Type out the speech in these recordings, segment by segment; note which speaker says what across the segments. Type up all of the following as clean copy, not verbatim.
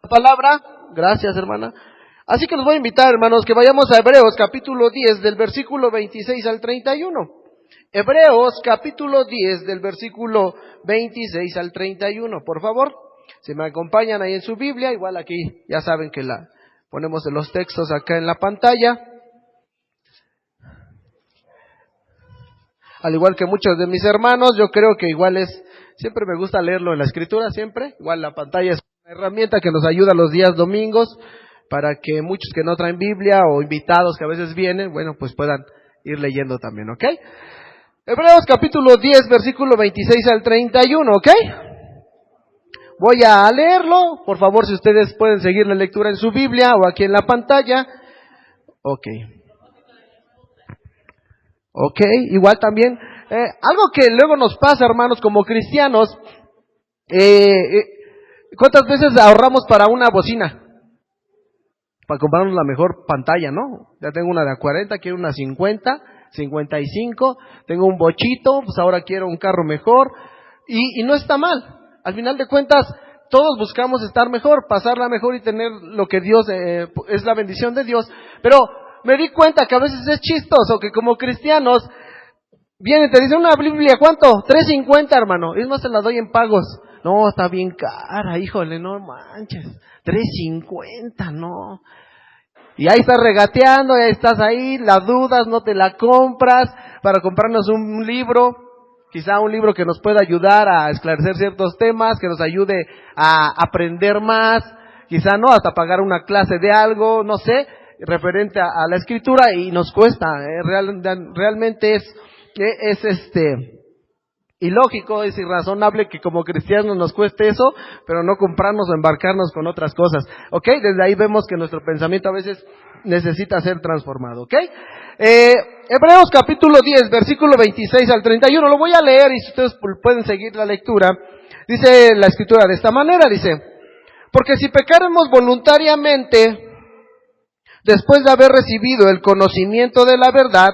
Speaker 1: Palabra, gracias hermana. Así que los voy a invitar, hermanos, que vayamos a Hebreos capítulo 10 del versículo 26 al 31. Hebreos capítulo 10 del versículo 26 al 31, por favor. Si me acompañan ahí en su Biblia, igual aquí ya saben que ponemos los textos acá en la pantalla. Al igual que muchos de mis hermanos, yo creo que siempre me gusta leerlo en la escritura, siempre. Igual la pantalla es una herramienta que nos ayuda los días domingos para que muchos que no traen Biblia o invitados que a veces vienen, pues puedan ir leyendo también, ¿ok? Hebreos capítulo 10, versículo 26 al 31, ¿ok? Voy a leerlo, por favor, si ustedes pueden seguir la lectura en su Biblia o aquí en la pantalla. Ok, igual también, algo que luego nos pasa, hermanos, como cristianos, ¿cuántas veces ahorramos para una bocina? Para comprarnos la mejor pantalla, ¿no? Ya tengo una de a 40, quiero una 50, 55, tengo un bochito, pues ahora quiero un carro mejor, y no está mal. Al final de cuentas, todos buscamos estar mejor, pasarla mejor y tener lo que Dios, es la bendición de Dios, pero me di cuenta que a veces es chistoso que como cristianos, vienen, te dicen una Biblia, ¿cuánto? 3.50, hermano, es más, se la doy en pagos. No, está bien cara, híjole, no manches, 3.50, no. Y ahí estás regateando, ya estás ahí, la dudas, no te la compras, para comprarnos un libro, quizá un libro que nos pueda ayudar a esclarecer ciertos temas, que nos ayude a aprender más, quizá no, hasta pagar una clase de algo, no sé, referente a la escritura, y nos cuesta, realmente es ilógico, es irrazonable que como cristianos nos cueste eso, pero no comprarnos o embarcarnos con otras cosas, ¿ok? Desde ahí vemos que nuestro pensamiento a veces necesita ser transformado, ¿ok? Hebreos capítulo 10, versículo 26 al 31, lo voy a leer y si ustedes pueden seguir la lectura, dice la escritura de esta manera, dice: porque si pecáramos voluntariamente, después de haber recibido el conocimiento de la verdad,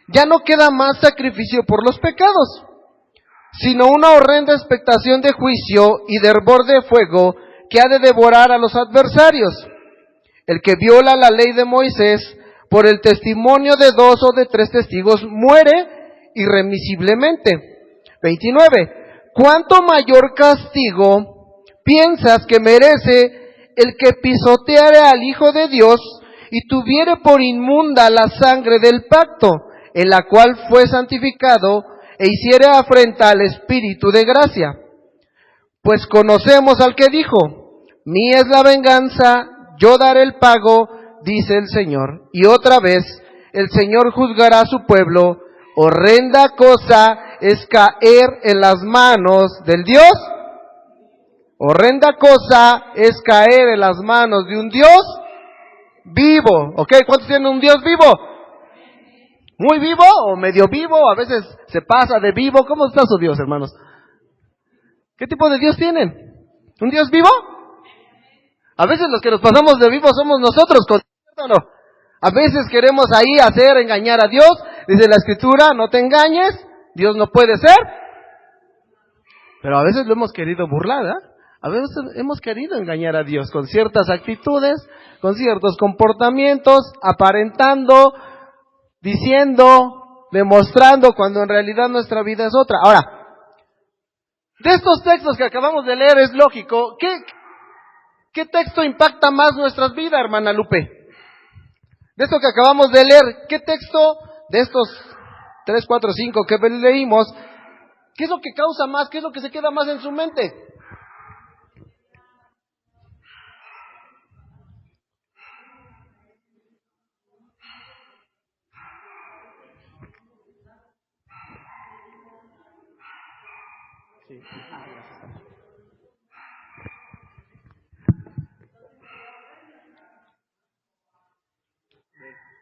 Speaker 1: ya no queda más sacrificio por los pecados, sino una horrenda expectación de juicio y de hervor de fuego que ha de devorar a los adversarios. El que viola la ley de Moisés por el testimonio de 2 o de 3 testigos muere irremisiblemente. 29. ¿Cuánto mayor castigo piensas que merece el que pisoteare al Hijo de Dios y tuviere por inmunda la sangre del pacto, en la cual fue santificado, e hiciere afrenta al Espíritu de gracia? Pues conocemos al que dijo: mía es la venganza, yo daré el pago, dice el Señor. Y otra vez, el Señor juzgará a su pueblo. Horrenda cosa es caer en las manos del Dios. Horrenda cosa es caer en las manos de un Dios vivo. ¿Ok? ¿Cuántos tienen un Dios vivo? ¿Muy vivo o medio vivo? A veces se pasa de vivo. ¿Cómo está su Dios, hermanos? ¿Qué tipo de Dios tienen? ¿Un Dios vivo? A veces los que nos pasamos de vivo somos nosotros, ¿cierto o no? A veces queremos ahí engañar a Dios. Dice la Escritura: no te engañes, Dios no puede ser. Pero a veces lo hemos querido burlar, ¿eh? A veces hemos querido engañar a Dios con ciertas actitudes, con ciertos comportamientos, aparentando, diciendo, demostrando, cuando en realidad nuestra vida es otra. Ahora, de estos textos que acabamos de leer es lógico, ¿qué texto impacta más nuestras vidas, hermana Lupe? De esto que acabamos de leer, ¿qué texto de estos 3, 4, 5 que leímos, qué es lo que causa más, qué es lo que se queda más en su mente? Sí.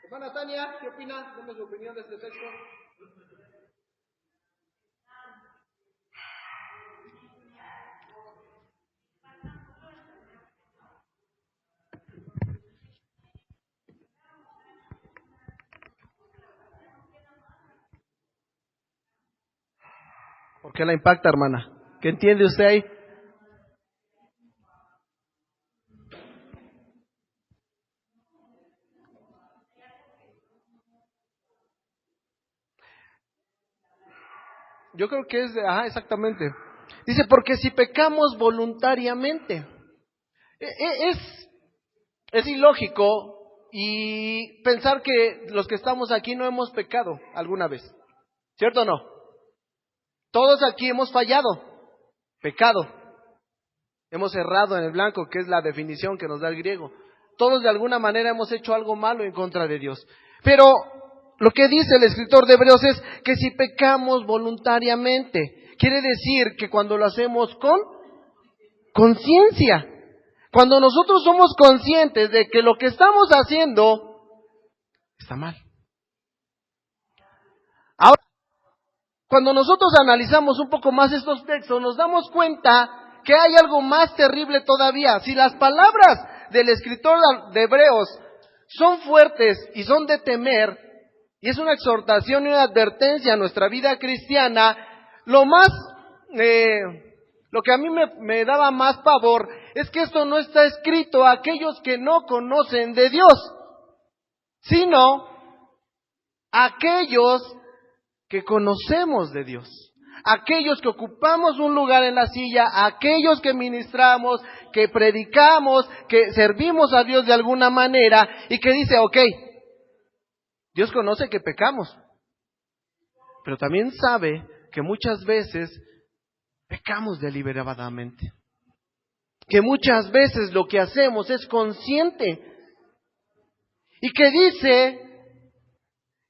Speaker 1: Hermana Tania, ¿qué opina? Dame su opinión de este texto. ¿Por qué la impacta, hermana? ¿Qué entiende usted ahí? yo creo que es, exactamente. Dice, porque si pecamos voluntariamente, es ilógico y pensar que los que estamos aquí no hemos pecado alguna vez, ¿cierto o no? Todos aquí hemos fallado, pecado, hemos errado en el blanco, que es la definición que nos da el griego. Todos de alguna manera hemos hecho algo malo en contra de Dios. Pero lo que dice el escritor de Hebreos es que si pecamos voluntariamente, quiere decir que cuando lo hacemos con conciencia, cuando nosotros somos conscientes de que lo que estamos haciendo está mal. Ahora, cuando nosotros analizamos un poco más estos textos, nos damos cuenta que hay algo más terrible todavía. Si las palabras del escritor de Hebreos son fuertes y son de temer, y es una exhortación y una advertencia a nuestra vida cristiana, lo que a mí me daba más pavor es que esto no está escrito a aquellos que no conocen de Dios, sino a aquellos que conocemos de Dios, aquellos que ocupamos un lugar en la silla, aquellos que ministramos, que predicamos, que servimos a Dios de alguna manera y que dice, ok, Dios conoce que pecamos, pero también sabe que muchas veces pecamos deliberadamente, que muchas veces lo que hacemos es consciente y que dice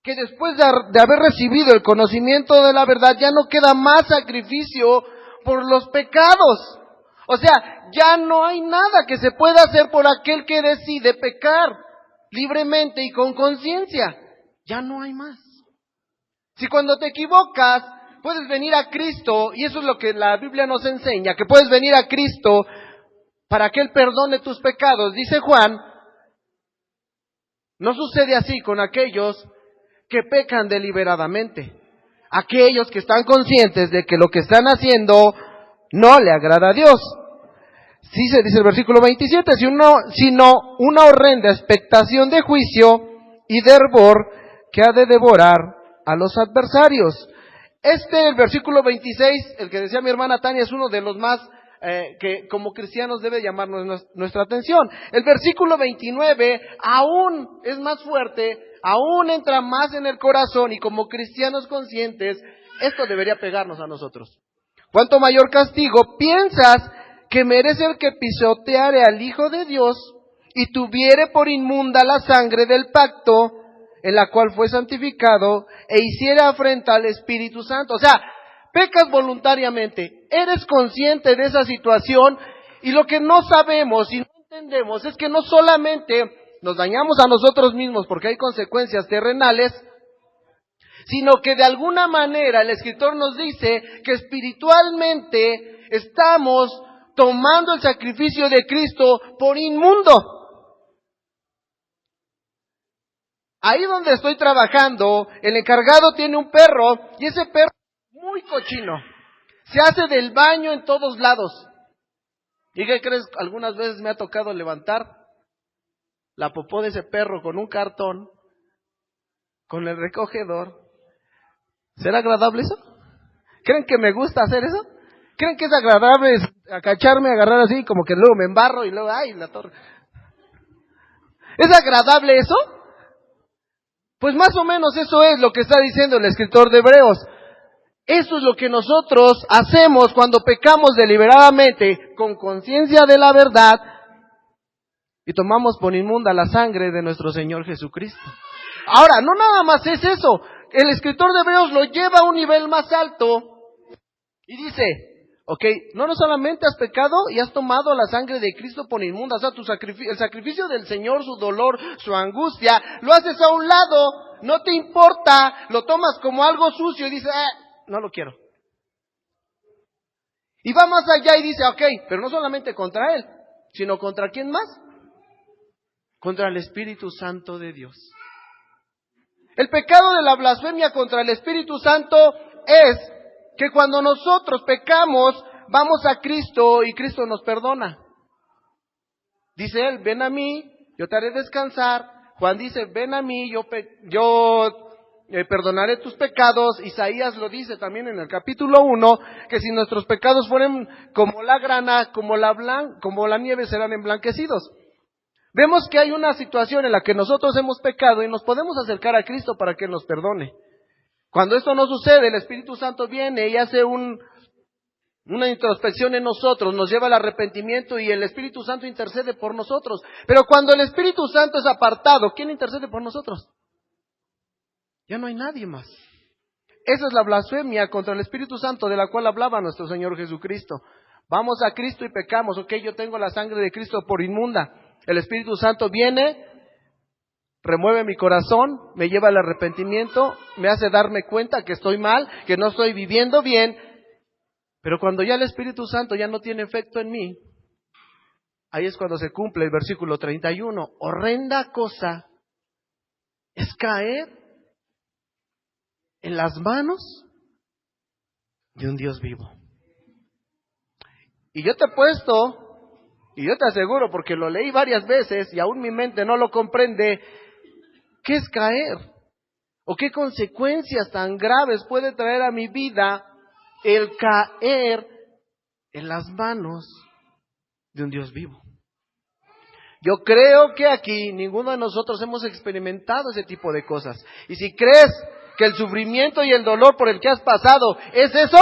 Speaker 1: que después de haber recibido el conocimiento de la verdad ya no queda más sacrificio por los pecados. O sea, ya no hay nada que se pueda hacer por aquel que decide pecar libremente y con conciencia. Ya no hay más. Si cuando te equivocas puedes venir a Cristo, y eso es lo que la Biblia nos enseña, que puedes venir a Cristo para que Él perdone tus pecados, dice Juan, no sucede así con aquellos que pecan deliberadamente, aquellos que están conscientes de que lo que están haciendo no le agrada a Dios. Sí se dice el versículo 27, sino una horrenda expectación de juicio y de hervor que ha de devorar a los adversarios. El versículo 26, el que decía mi hermana Tania, es uno de los más que como cristianos debe llamarnos nuestra atención. El versículo 29 aún es más fuerte, aún entra más en el corazón, y como cristianos conscientes, esto debería pegarnos a nosotros. ¿Cuánto mayor castigo piensas que merece el que pisoteare al Hijo de Dios y tuviere por inmunda la sangre del pacto en la cual fue santificado e hiciera afrenta al Espíritu Santo? O sea, pecas voluntariamente, eres consciente de esa situación, y lo que no sabemos y no entendemos es que no solamente nos dañamos a nosotros mismos porque hay consecuencias terrenales, sino que de alguna manera el escritor nos dice que espiritualmente estamos tomando el sacrificio de Cristo por inmundo. Ahí donde estoy trabajando, el encargado tiene un perro, y ese perro es muy cochino. Se hace del baño en todos lados. ¿Y qué crees? Algunas veces me ha tocado levantar la popó de ese perro con un cartón, con el recogedor. ¿Será agradable eso? ¿Creen que me gusta hacer eso? ¿Creen que es agradable acacharme, agarrar así, como que luego me embarro y luego, ¡ay, la torre! ¿Es agradable eso? Pues más o menos eso es lo que está diciendo el escritor de Hebreos. Eso es lo que nosotros hacemos cuando pecamos deliberadamente, con conciencia de la verdad, y tomamos por inmunda la sangre de nuestro Señor Jesucristo. Ahora, no nada más es eso. El escritor de Hebreos lo lleva a un nivel más alto y dice, ok, no solamente has pecado y has tomado la sangre de Cristo por inmunda, o sea, el sacrificio del Señor, su dolor, su angustia, lo haces a un lado, no te importa, lo tomas como algo sucio y dices, no lo quiero. Y va más allá y dice, ok, pero no solamente contra Él, sino contra ¿quién más? Contra el Espíritu Santo de Dios. El pecado de la blasfemia contra el Espíritu Santo es que cuando nosotros pecamos, vamos a Cristo y Cristo nos perdona. Dice Él, ven a mí, yo te haré descansar. Juan dice, ven a mí, yo perdonaré tus pecados. Isaías lo dice también en el capítulo 1, que si nuestros pecados fueren como la grana, como la nieve, serán emblanquecidos. Vemos que hay una situación en la que nosotros hemos pecado y nos podemos acercar a Cristo para que nos perdone. Cuando esto no sucede, el Espíritu Santo viene y hace una introspección en nosotros, nos lleva al arrepentimiento y el Espíritu Santo intercede por nosotros. Pero cuando el Espíritu Santo es apartado, ¿quién intercede por nosotros? Ya no hay nadie más. Esa es la blasfemia contra el Espíritu Santo de la cual hablaba nuestro Señor Jesucristo. Vamos a Cristo y pecamos. Ok, yo tengo la sangre de Cristo por inmunda. El Espíritu Santo viene, remueve mi corazón, me lleva al arrepentimiento, me hace darme cuenta que estoy mal, que no estoy viviendo bien. Pero cuando ya el Espíritu Santo ya no tiene efecto en mí, ahí es cuando se cumple el versículo 31. Horrenda cosa es caer en las manos de un Dios vivo. Y yo te he puesto, y yo te aseguro, porque lo leí varias veces y aún mi mente no lo comprende, ¿qué es caer? ¿O qué consecuencias tan graves puede traer a mi vida el caer en las manos de un Dios vivo? Yo creo que aquí ninguno de nosotros hemos experimentado ese tipo de cosas. Y si crees que el sufrimiento y el dolor por el que has pasado es eso,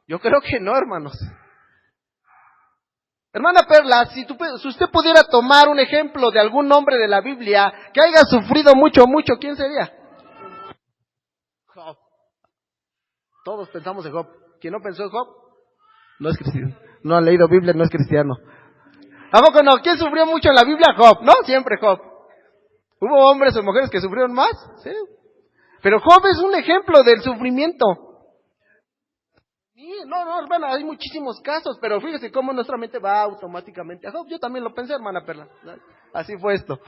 Speaker 1: yo creo que no, hermanos. Hermana Perla, si usted pudiera tomar un ejemplo de algún hombre de la Biblia que haya sufrido mucho, ¿quién sería? Job. Todos pensamos en Job. ¿Quién no pensó en Job? No es cristiano. No ha leído Biblia, no es cristiano. ¿A poco no? ¿Quién sufrió mucho en la Biblia? Job, ¿no? Siempre Job. ¿Hubo hombres o mujeres que sufrieron más? Sí. Pero Job es un ejemplo del sufrimiento. Sí, no, hermana, hay muchísimos casos, pero fíjese cómo nuestra mente va automáticamente a Job. Yo también lo pensé, hermana Perla. Así fue esto.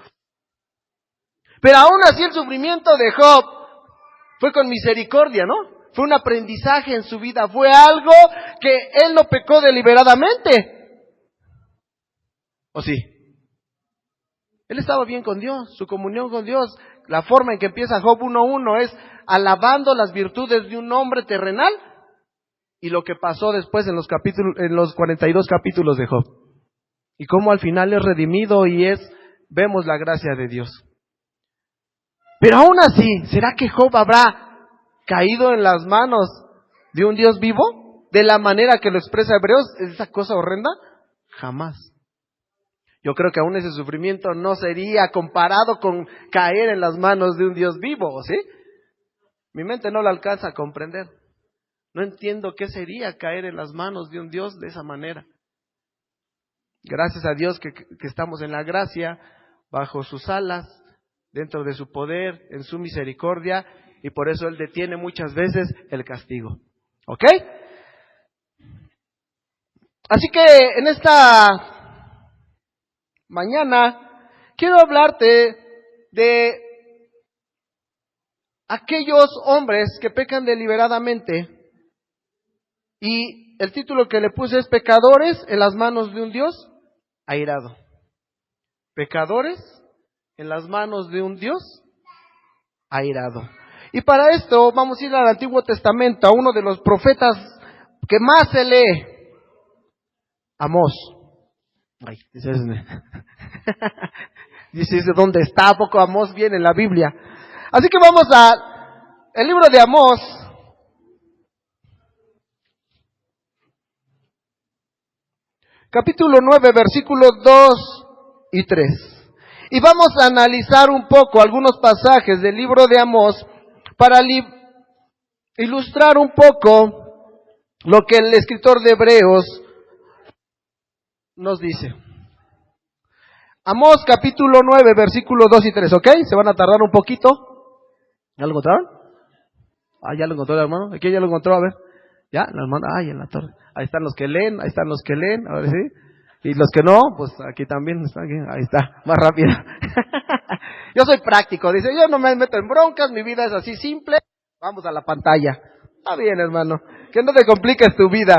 Speaker 1: Pero aún así el sufrimiento de Job fue con misericordia, ¿no? Fue un aprendizaje en su vida, fue algo que él no pecó deliberadamente. ¿O sí? Él estaba bien con Dios, su comunión con Dios. La forma en que empieza Job 1:1 es alabando las virtudes de un hombre terrenal y lo que pasó después en los 42 capítulos de Job. Y cómo al final es redimido y vemos la gracia de Dios. Pero aún así, ¿será que Job habrá caído en las manos de un Dios vivo? De la manera que lo expresa Hebreos, ¿esa cosa horrenda? Jamás. Yo creo que aún ese sufrimiento no sería comparado con caer en las manos de un Dios vivo, ¿sí? Mi mente no lo alcanza a comprender. No entiendo qué sería caer en las manos de un Dios de esa manera. Gracias a Dios que estamos en la gracia, bajo sus alas, dentro de su poder, en su misericordia, y por eso Él detiene muchas veces el castigo. ¿Ok? Así que en esta mañana quiero hablarte de aquellos hombres que pecan deliberadamente, y el título que le puse es Pecadores en las manos de un Dios airado. Pecadores en las manos de un Dios airado. Y para esto vamos a ir al Antiguo Testamento, a uno de los profetas que más se lee, Amós. Ay, dice, ¿dónde está? ¿A poco Amós viene en la Biblia? Así que vamos el libro de Amós, capítulo 9, versículos 2 y 3. Y vamos a analizar un poco algunos pasajes del libro de Amós para ilustrar un poco lo que el escritor de Hebreos nos dice. Amós capítulo 9, versículos 2 y 3, ¿ok? Se van a tardar un poquito. ¿Ya lo encontraron? Ya lo encontró el hermano. ¿Aquí ya lo encontró? A ver. ¿Ya? El hermano, en la torre. Ahí están los que leen, a ver, ¿sí? Y los que no, pues aquí también están, ahí está, más rápido. Yo soy práctico, dice, yo no me meto en broncas, mi vida es así simple, vamos a la pantalla. Está bien, hermano, que no te compliques tu vida.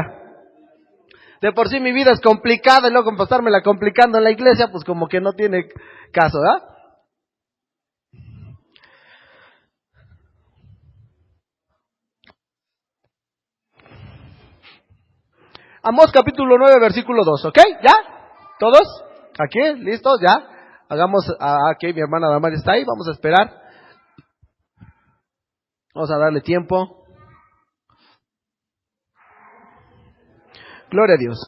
Speaker 1: De por sí mi vida es complicada y luego con pasármela complicando en la iglesia, pues como que no tiene caso, ¿verdad? Amós capítulo 9, versículo 2, ¿ok? ¿Ya? ¿Todos? ¿Aquí? ¿Listos? ¿Ya? Hagamos, aquí mi hermana Damari está ahí, vamos a esperar. Vamos a darle tiempo. Gloria a Dios.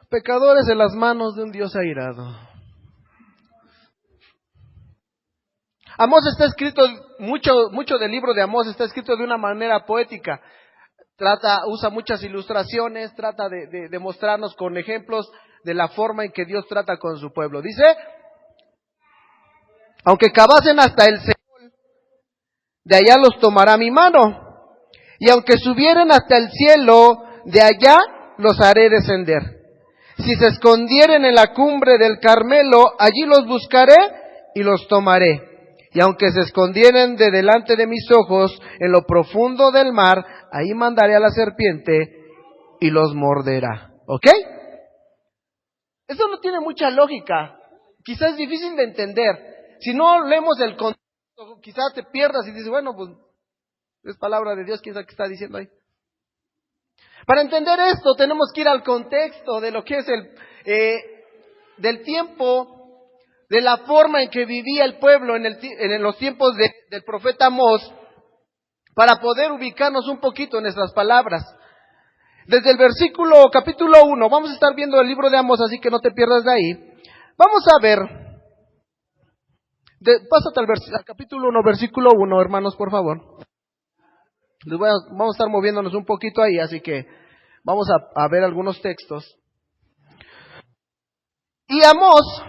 Speaker 1: Pecadores en las manos de un Dios airado. Amós está escrito, mucho del libro de Amós está escrito de una manera poética. Usa muchas ilustraciones, trata de mostrarnos con ejemplos de la forma en que Dios trata con su pueblo. Dice, aunque cavasen hasta el Seol, de allá los tomará mi mano, y aunque subieren hasta el cielo, de allá los haré descender. Si se escondieren en la cumbre del Carmelo, allí los buscaré y los tomaré. Y aunque se escondieren de delante de mis ojos en lo profundo del mar, ahí mandaré a la serpiente y los morderá. ¿Ok? Eso no tiene mucha lógica. Quizás es difícil de entender. Si no leemos el contexto, quizás te pierdas y dices, bueno, pues es palabra de Dios, ¿quién sabe qué está diciendo ahí? Para entender esto tenemos que ir al contexto de lo que es del tiempo, de la forma en que vivía el pueblo en los tiempos del profeta Amós, para poder ubicarnos un poquito en estas palabras. Desde el capítulo 1, vamos a estar viendo el libro de Amós, así que no te pierdas de ahí. Vamos a ver, pásate al capítulo 1, versículo 1, hermanos, por favor. Vamos a estar moviéndonos un poquito ahí, así que vamos a ver algunos textos. Y Amós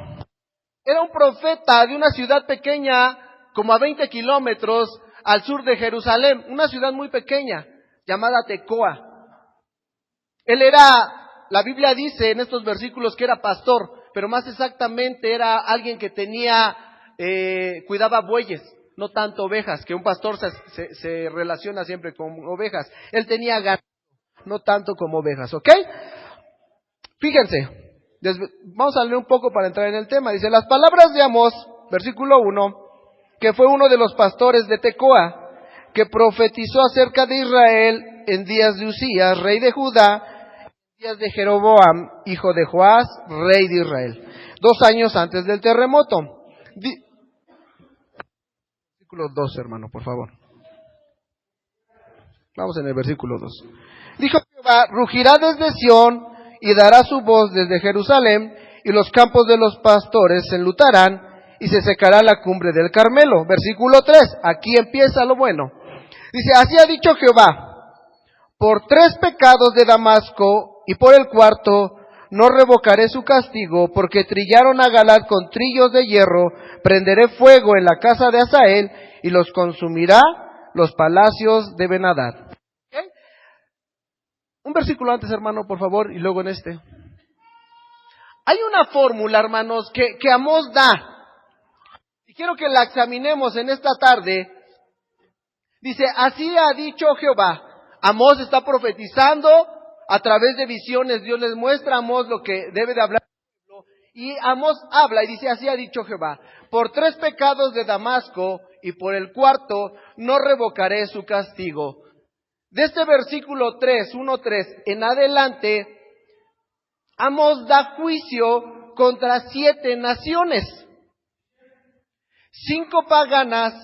Speaker 1: era un profeta de una ciudad pequeña, como a 20 kilómetros al sur de Jerusalén, una ciudad muy pequeña, llamada Tecoa. La Biblia dice en estos versículos que era pastor, pero más exactamente era alguien que cuidaba bueyes, no tanto ovejas, que un pastor se relaciona siempre con ovejas. Él tenía ganado, no tanto como ovejas, ¿ok? Fíjense. Vamos a leer un poco para entrar en el tema. Dice, las palabras de Amós, versículo 1, que fue uno de los pastores de Tecoa, que profetizó acerca de Israel en días de Usías, rey de Judá, en días de Jeroboam, hijo de Joás, rey de Israel, 2 años antes del terremoto. Versículo 2, hermano, por favor. Vamos en el versículo 2. Dijo Jehová, rugirá desde Sión, y dará su voz desde Jerusalén, y los campos de los pastores se enlutarán, y se secará la cumbre del Carmelo. Versículo 3, aquí empieza lo bueno. Dice, así ha dicho Jehová, por 3 pecados de Damasco, y por el 4, no revocaré su castigo, porque trillaron a Galaad con trillos de hierro, prenderé fuego en la casa de Hazael, y los consumirá los palacios de Ben-Hadad. Un versículo antes, hermano, por favor, y luego en este. Hay una fórmula, hermanos, que Amós da. Y quiero que la examinemos en esta tarde. Dice, así ha dicho Jehová. Amós está profetizando a través de visiones. Dios les muestra a Amós lo que debe de hablar. Y Amós habla y dice, así ha dicho Jehová. Por 3 pecados de Damasco y por el 4 no revocaré su castigo. De este versículo 1:3 en adelante, Amós da juicio contra 7 naciones, 5 paganas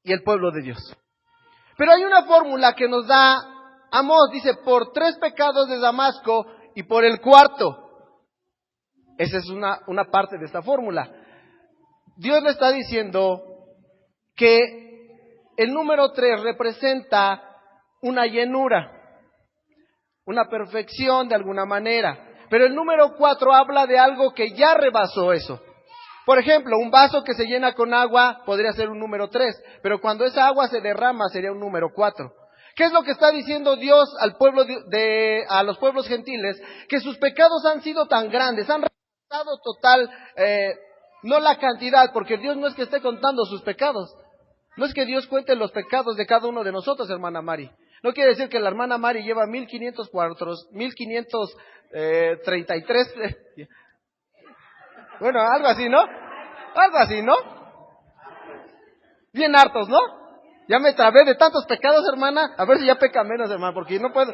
Speaker 1: y el pueblo de Dios. Pero hay una fórmula que nos da Amós, dice, por 3 pecados de Damasco y por el 4. Esa es una parte de esta fórmula. Dios le está diciendo que el número 3 representa una llenura, una perfección de alguna manera. Pero el número 4 habla de algo que ya rebasó eso. Por ejemplo, un vaso que se llena con agua podría ser un número 3, pero cuando esa agua se derrama sería un número 4. ¿Qué es lo que está diciendo Dios al pueblo a los pueblos gentiles? Que sus pecados han sido tan grandes, han rebasado total, no la cantidad, porque Dios no es que esté contando sus pecados. No es que Dios cuente los pecados de cada uno de nosotros, hermana Mari. No quiere decir que la hermana Mari lleva 1533. Bueno, algo así, ¿no? Algo así, ¿no? Bien hartos, ¿no? Ya me trabé de tantos pecados, hermana. A ver si ya peca menos, hermana, porque no puedo.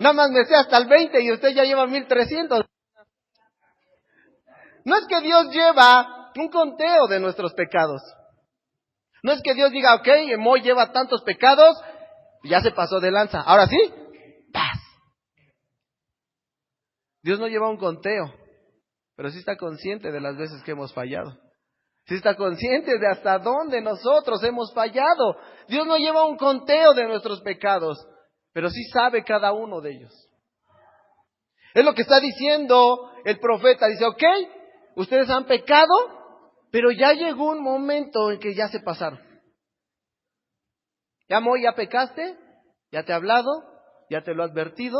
Speaker 1: Nada más me sé hasta el 20 y usted ya lleva 1300. No es que Dios lleva un conteo de nuestros pecados. No es que Dios diga, ok, Moy lleva tantos pecados, ya se pasó de lanza. Ahora sí, paz. Dios no lleva un conteo, pero sí está consciente de las veces que hemos fallado. Sí está consciente de hasta dónde nosotros hemos fallado. Dios no lleva un conteo de nuestros pecados, pero sí sabe cada uno de ellos. Es lo que está diciendo el profeta. Dice, ok, ustedes han pecado, pero ya llegó un momento en que ya se pasaron. Ya Moy, ya pecaste, ya te he hablado, ya te lo he advertido,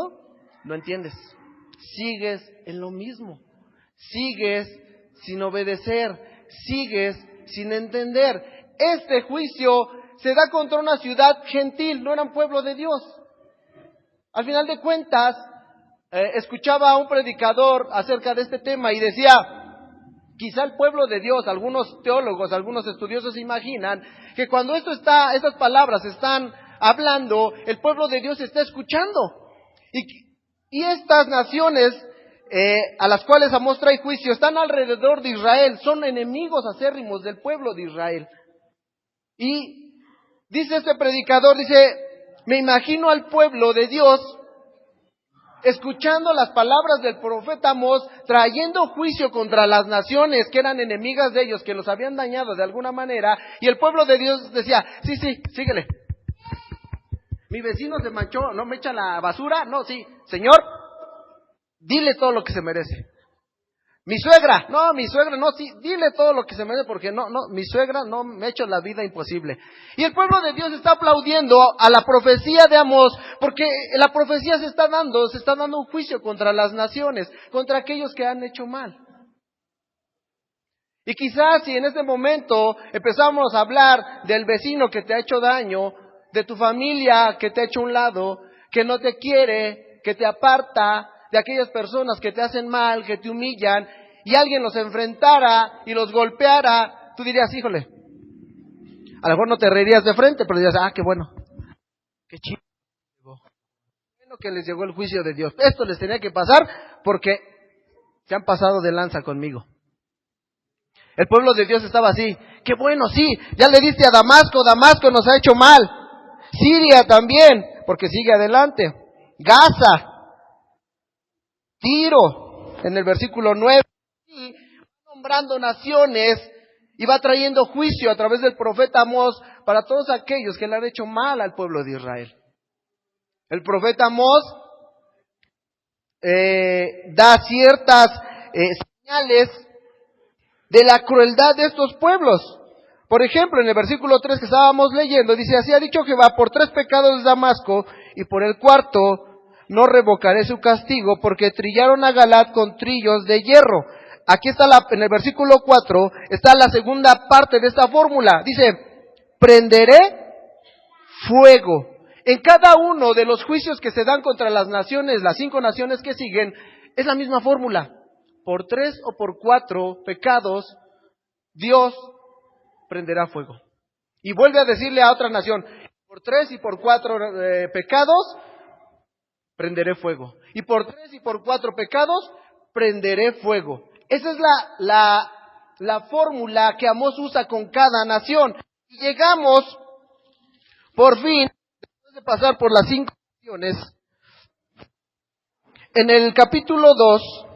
Speaker 1: no entiendes. Sigues en lo mismo. Sigues sin obedecer. Sigues sin entender. Este juicio se da contra una ciudad gentil, no eran pueblo de Dios. Al final de cuentas, escuchaba a un predicador acerca de este tema y decía, quizá el pueblo de Dios, algunos teólogos, algunos estudiosos imaginan que cuando estas palabras están hablando, el pueblo de Dios está escuchando. Y estas naciones a las cuales Amós trae juicio están alrededor de Israel, son enemigos acérrimos del pueblo de Israel. Y dice este predicador, dice, me imagino al pueblo de Dios escuchando las palabras del profeta Amós, trayendo juicio contra las naciones que eran enemigas de ellos, que los habían dañado de alguna manera, y el pueblo de Dios decía, sí, síguele. Mi vecino se manchó, ¿no me echa la basura? No, sí, Señor, dile todo lo que se merece. Mi suegra, no, sí, dile todo lo que se merece, porque mi suegra no me ha hecho la vida imposible. Y el pueblo de Dios está aplaudiendo a la profecía de Amós, porque la profecía se está dando un juicio contra las naciones, contra aquellos que han hecho mal. Y quizás si en este momento empezamos a hablar del vecino que te ha hecho daño, de tu familia que te ha hecho a un lado, que no te quiere, que te aparta, de aquellas personas que te hacen mal, que te humillan, y alguien los enfrentara y los golpeara, tú dirías, híjole, a lo mejor no te reirías de frente, pero dirías, qué bueno, qué chido, bueno que les llegó el juicio de Dios. Esto les tenía que pasar porque se han pasado de lanza conmigo. El pueblo de Dios estaba así, qué bueno, sí, ya le diste a Damasco, Damasco nos ha hecho mal, Siria también, porque sigue adelante, Gaza, Tiro, en el versículo 9, y va nombrando naciones y va trayendo juicio a través del profeta Amós para todos aquellos que le han hecho mal al pueblo de Israel. El profeta Amós da ciertas señales de la crueldad de estos pueblos. Por ejemplo, en el versículo 3 que estábamos leyendo, dice, así ha dicho Jehová, por 3 pecados de Damasco, y por el cuarto no revocaré su castigo, porque trillaron a Galaad con trillos de hierro. Aquí está en el versículo 4, está la segunda parte de esta fórmula. Dice, prenderé fuego. En cada uno de los juicios que se dan contra las naciones, las 5 naciones que siguen, es la misma fórmula. Por 3 o por 4 pecados, Dios prenderá fuego. Y vuelve a decirle a otra nación, por 3 y por 4 pecados, prenderé fuego. Y por 3 y por 4 pecados, prenderé fuego. Esa es la fórmula que Amós usa con cada nación. Y llegamos, por fin, después de pasar por las 5 naciones, en el capítulo 2,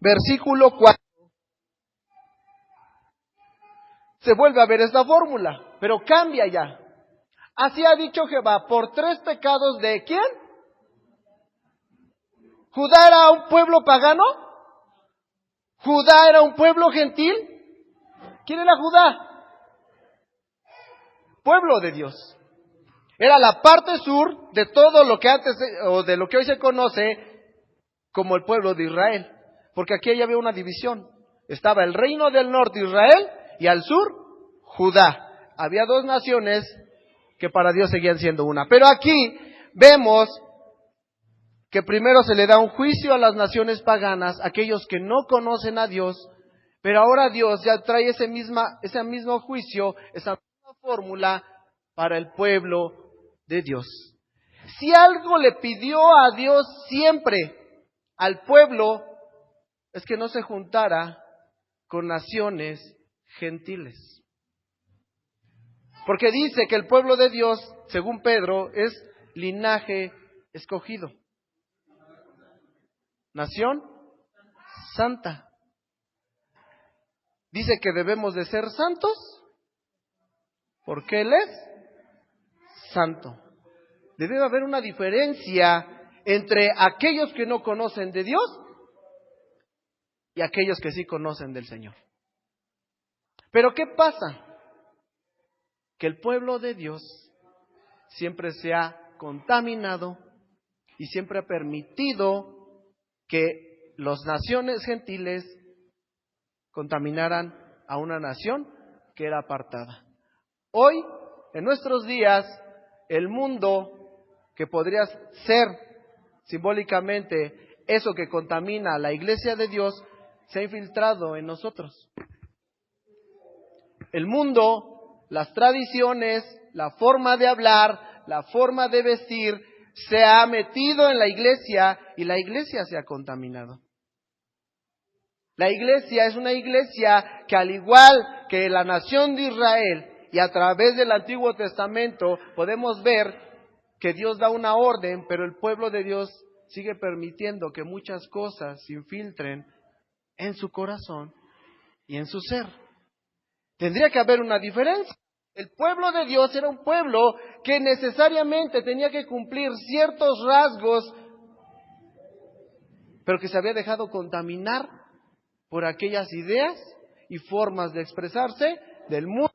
Speaker 1: versículo 4, se vuelve a ver esta fórmula, pero cambia ya. Así ha dicho Jehová, por 3 pecados de ¿quién? ¿Judá era un pueblo pagano? ¿Judá era un pueblo gentil? ¿Quién era Judá? Pueblo de Dios. Era la parte sur de todo lo que antes, o de lo que hoy se conoce como el pueblo de Israel. Porque aquí ya había una división. Estaba el reino del norte, Israel, y al sur, Judá. Había 2 naciones que para Dios seguían siendo una. Pero aquí vemos que primero se le da un juicio a las naciones paganas, aquellos que no conocen a Dios, pero ahora Dios ya trae ese mismo juicio, esa fórmula para el pueblo de Dios. Si algo le pidió a Dios siempre al pueblo, es que no se juntara con naciones gentiles. Porque dice que el pueblo de Dios, según Pedro, es linaje escogido. Nación santa. Dice que debemos de ser santos porque Él es santo. Debe haber una diferencia entre aquellos que no conocen de Dios y aquellos que sí conocen del Señor. Pero ¿qué pasa? Que el pueblo de Dios siempre se ha contaminado y siempre ha permitido que las naciones gentiles contaminaran a una nación que era apartada. Hoy, en nuestros días, el mundo, que podría ser simbólicamente eso que contamina a la iglesia de Dios, se ha infiltrado en nosotros. El mundo, las tradiciones, la forma de hablar, la forma de vestir, se ha metido en la iglesia y la iglesia se ha contaminado. La iglesia es una iglesia que, al igual que la nación de Israel, y a través del Antiguo Testamento podemos ver que Dios da una orden, pero el pueblo de Dios sigue permitiendo que muchas cosas se infiltren en su corazón y en su ser. Tendría que haber una diferencia. El pueblo de Dios era un pueblo que necesariamente tenía que cumplir ciertos rasgos, pero que se había dejado contaminar por aquellas ideas y formas de expresarse del mundo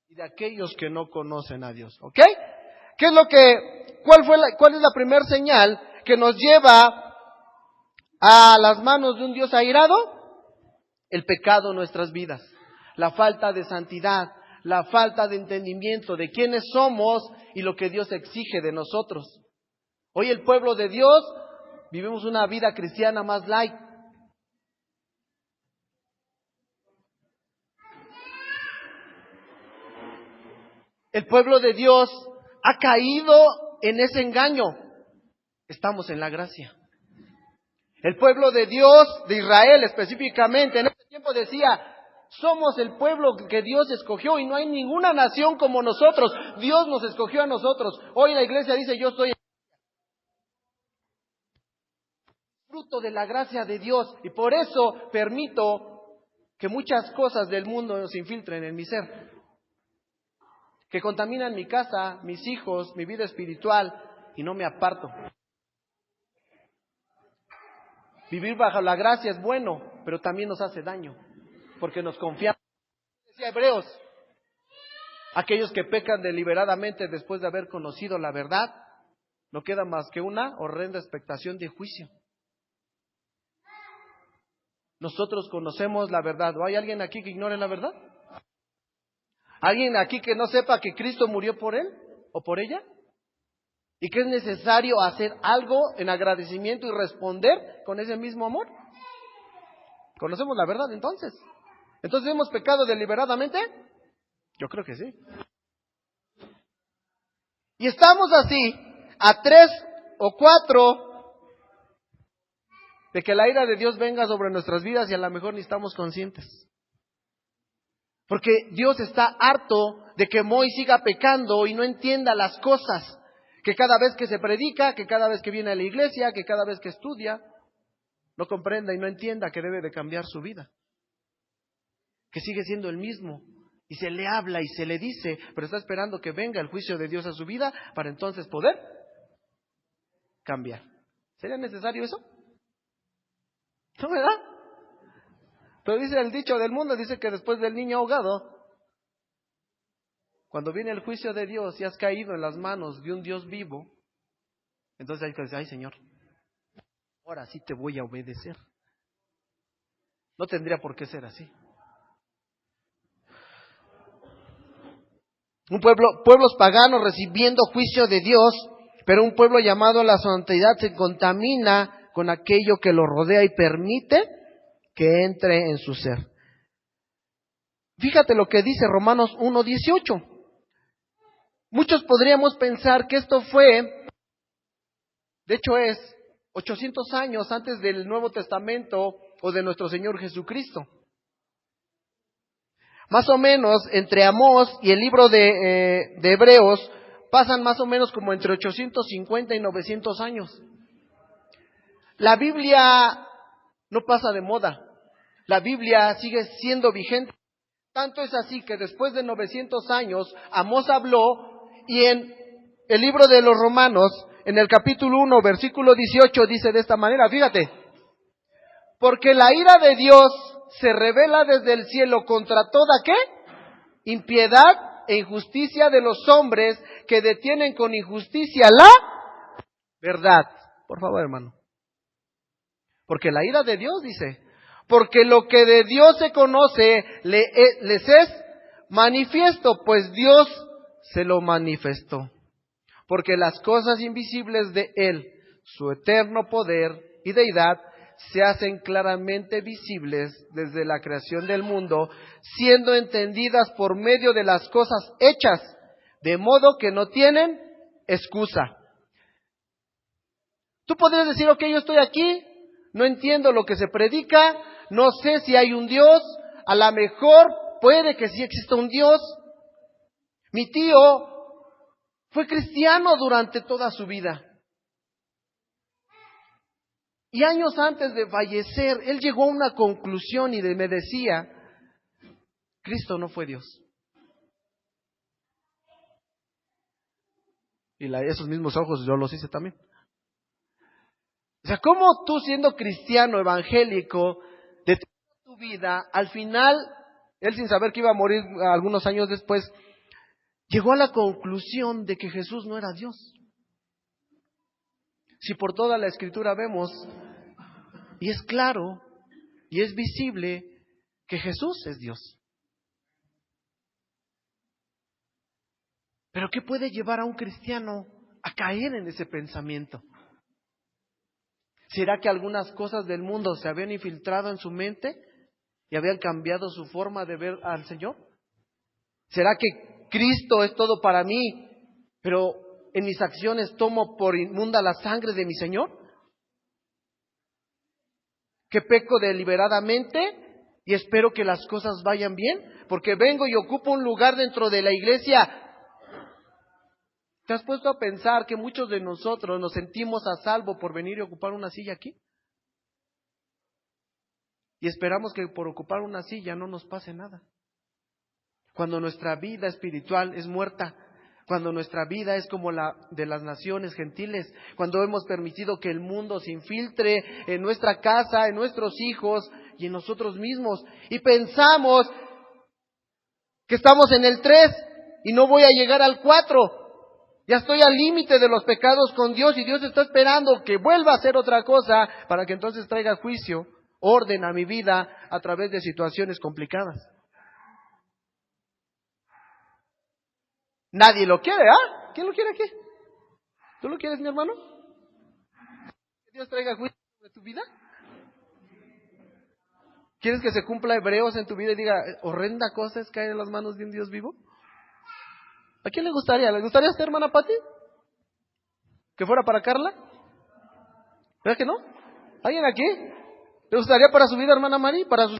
Speaker 1: y de aquellos que no conocen a Dios. ¿Ok? ¿Cuál es la primera señal que nos lleva a las manos de un Dios airado? El pecado en nuestras vidas, la falta de santidad, la falta de entendimiento de quiénes somos y lo que Dios exige de nosotros. Hoy el pueblo de Dios vivimos una vida cristiana más light. El pueblo de Dios ha caído en ese engaño. Estamos en la gracia. El pueblo de Dios, de Israel específicamente, en ese tiempo decía: somos el pueblo que Dios escogió y no hay ninguna nación como nosotros. Dios nos escogió a nosotros. Hoy la iglesia dice: yo soy fruto de la gracia de Dios y por eso permito que muchas cosas del mundo se infiltren en mi ser, que contaminan mi casa, mis hijos, mi vida espiritual, y no me aparto. Vivir bajo la gracia es bueno, pero también nos hace daño, porque nos confiamos. Decía Hebreos, aquellos que pecan deliberadamente después de haber conocido la verdad, no queda más que una horrenda expectación de juicio. Nosotros conocemos la verdad. ¿O hay alguien aquí que ignore la verdad? ¿Alguien aquí que no sepa que Cristo murió por él o por ella? ¿Y que es necesario hacer algo en agradecimiento y responder con ese mismo amor? ¿Conocemos la verdad entonces? ¿Entonces hemos pecado deliberadamente? Yo creo que sí. Y estamos así, a 3 o 4 de que la ira de Dios venga sobre nuestras vidas y a lo mejor ni estamos conscientes. Porque Dios está harto de que Moy siga pecando y no entienda las cosas. Que cada vez que se predica, que cada vez que viene a la iglesia, que cada vez que estudia, no comprenda y no entienda que debe de cambiar su vida. Que sigue siendo el mismo. Y se le habla y se le dice, pero está esperando que venga el juicio de Dios a su vida para entonces poder cambiar. ¿Sería necesario eso? ¿No, verdad? Pero dice el dicho del mundo, dice que después del niño ahogado, cuando viene el juicio de Dios y has caído en las manos de un Dios vivo, entonces hay que decir: ay, Señor, ahora sí te voy a obedecer. No tendría por qué ser así. Pueblos paganos recibiendo juicio de Dios, pero un pueblo llamado a la santidad se contamina con aquello que lo rodea y permite que entre en su ser. Fíjate lo que dice Romanos 1:18. Muchos podríamos pensar que esto fue, de hecho es 800 años antes del Nuevo Testamento o de nuestro Señor Jesucristo. Más o menos entre Amós y el libro de Hebreos pasan más o menos como entre 850 y 900 años. La Biblia no pasa de moda. La Biblia sigue siendo vigente. Tanto es así que después de 900 años, Amós habló y en el libro de los Romanos, en el capítulo 1, versículo 18, dice de esta manera, fíjate, porque la ira de Dios se revela desde el cielo contra toda, ¿qué? Impiedad e injusticia de los hombres que detienen con injusticia la verdad. Por favor, hermano. Porque la ira de Dios, dice, porque lo que de Dios se conoce les es manifiesto, pues Dios se lo manifestó. Porque las cosas invisibles de Él, su eterno poder y deidad, se hacen claramente visibles desde la creación del mundo, siendo entendidas por medio de las cosas hechas, de modo que no tienen excusa. Tú podrías decir, ok, yo estoy aquí, no entiendo lo que se predica, no sé si hay un Dios, a lo mejor puede que sí exista un Dios. Mi tío fue cristiano durante toda su vida. Y años antes de fallecer, él llegó a una conclusión y me decía, Cristo no fue Dios. Y esos mismos ojos yo los hice también. O sea, ¿cómo tú siendo cristiano, evangélico, de toda tu vida, al final, él sin saber que iba a morir algunos años después, llegó a la conclusión de que Jesús no era Dios? Si por toda la Escritura vemos, y es claro, y es visible, que Jesús es Dios. Pero ¿qué puede llevar a un cristiano a caer en ese pensamiento? ¿Será que algunas cosas del mundo se habían infiltrado en su mente y habían cambiado su forma de ver al Señor? ¿Será que Cristo es todo para mí, pero en mis acciones tomo por inmunda la sangre de mi Señor? ¿Que peco deliberadamente y espero que las cosas vayan bien? Porque vengo y ocupo un lugar dentro de la iglesia. ¿Te has puesto a pensar que muchos de nosotros nos sentimos a salvo por venir y ocupar una silla aquí? Y esperamos que por ocupar una silla no nos pase nada. Cuando nuestra vida espiritual es muerta, cuando nuestra vida es como la de las naciones gentiles, cuando hemos permitido que el mundo se infiltre en nuestra casa, en nuestros hijos y en nosotros mismos, y pensamos que estamos en el 3 y no voy a llegar al 4. Ya estoy al límite de los pecados con Dios y Dios está esperando que vuelva a hacer otra cosa para que entonces traiga juicio, orden a mi vida a través de situaciones complicadas. Nadie lo quiere, ¿ah? ¿Quién lo quiere aquí? ¿Tú lo quieres, mi hermano? ¿Que Dios traiga juicio sobre tu vida? ¿Quieres que se cumpla Hebreos en tu vida y diga, horrenda cosa es caer en las manos de un Dios vivo? ¿A quién le gustaría? ¿Le gustaría a esta hermana Pati? ¿Que fuera para Carla? ¿Verdad que no? ¿Alguien aquí? ¿Le gustaría para su vida, hermana Mari? ¿Para sus...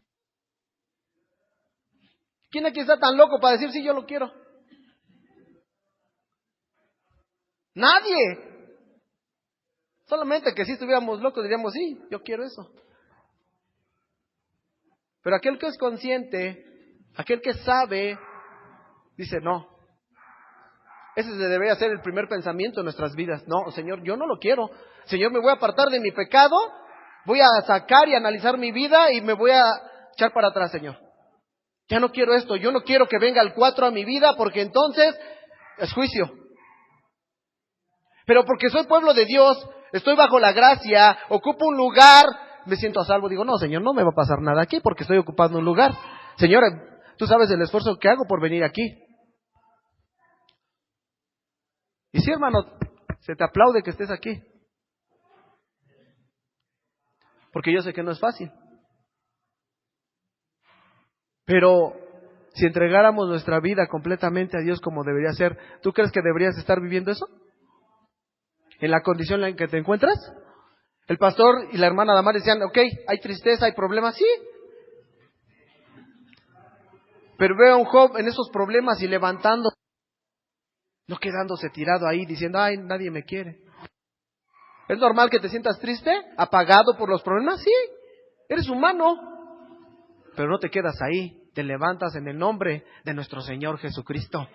Speaker 1: ¿Quién aquí está tan loco para decir sí, yo lo quiero? Nadie. Solamente que si estuviéramos locos diríamos, sí, yo quiero eso. Pero aquel que es consciente, aquel que sabe, dice no. Ese debería ser el primer pensamiento en nuestras vidas. No, Señor, yo no lo quiero. Señor, me voy a apartar de mi pecado, voy a sacar y analizar mi vida y me voy a echar para atrás, Señor. Ya no quiero esto, yo no quiero que venga el 4 a mi vida porque entonces es juicio. Pero porque soy pueblo de Dios, estoy bajo la gracia, ocupo un lugar, me siento a salvo. Digo, no, Señor, no me va a pasar nada aquí porque estoy ocupando un lugar. Señor, tú sabes el esfuerzo que hago por venir aquí. Y sí, hermano, se te aplaude que estés aquí. Porque yo sé que no es fácil. Pero Si entregáramos nuestra vida completamente a Dios como debería ser, ¿tú crees que deberías estar viviendo eso? ¿En la condición en la que te encuentras? El pastor y la hermana Damar decían, ok, hay tristeza, hay problemas, sí. Pero veo a un Job en esos problemas y levantando, no quedándose tirado ahí diciendo, ay, nadie me quiere. ¿Es normal que te sientas triste, apagado por los problemas? Sí, eres humano. Pero no te quedas ahí, te levantas en el nombre de nuestro Señor Jesucristo.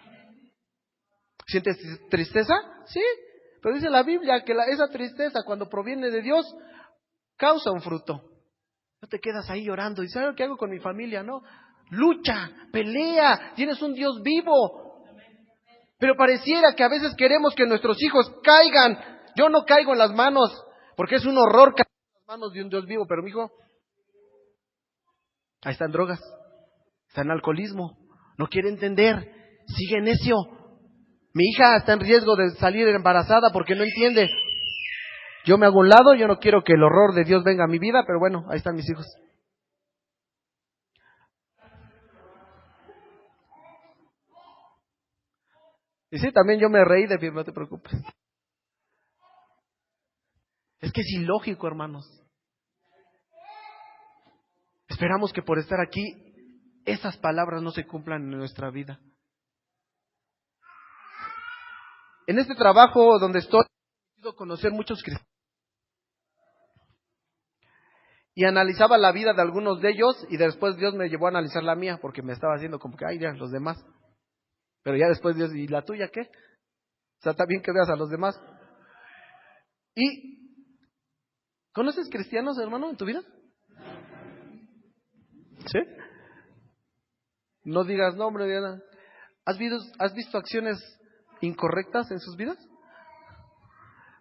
Speaker 1: ¿Sientes tristeza? Sí, pero dice la Biblia que esa tristeza cuando proviene de Dios causa un fruto. No te quedas ahí llorando y ¿sabes qué hago con mi familia? No, lucha, pelea, tienes un Dios vivo. Pero pareciera que a veces queremos que nuestros hijos caigan. Yo no caigo en las manos, porque es un horror caer en las manos de un Dios vivo, pero mi hijo, ahí está en drogas, está en alcoholismo, no quiere entender, sigue necio. Mi hija está en riesgo de salir embarazada porque no entiende. Yo me hago a un lado, yo no quiero que el horror de Dios venga a mi vida, pero bueno, ahí están mis hijos. Y sí, también yo me reí de ti, no te preocupes. Es que es ilógico, hermanos. Esperamos que por estar aquí, esas palabras no se cumplan en nuestra vida. En este trabajo donde estoy, he podido conocer muchos cristianos. Y analizaba la vida de algunos de ellos y después Dios me llevó a analizar la mía porque me estaba haciendo como que, ay, ya, los demás. Pero ya después Dios, ¿y la tuya qué? O sea, está bien que veas a los demás. ¿Y conoces cristianos, hermano, en tu vida? ¿Sí? No digas, no, hombre, Diana. ¿Has visto acciones incorrectas en sus vidas?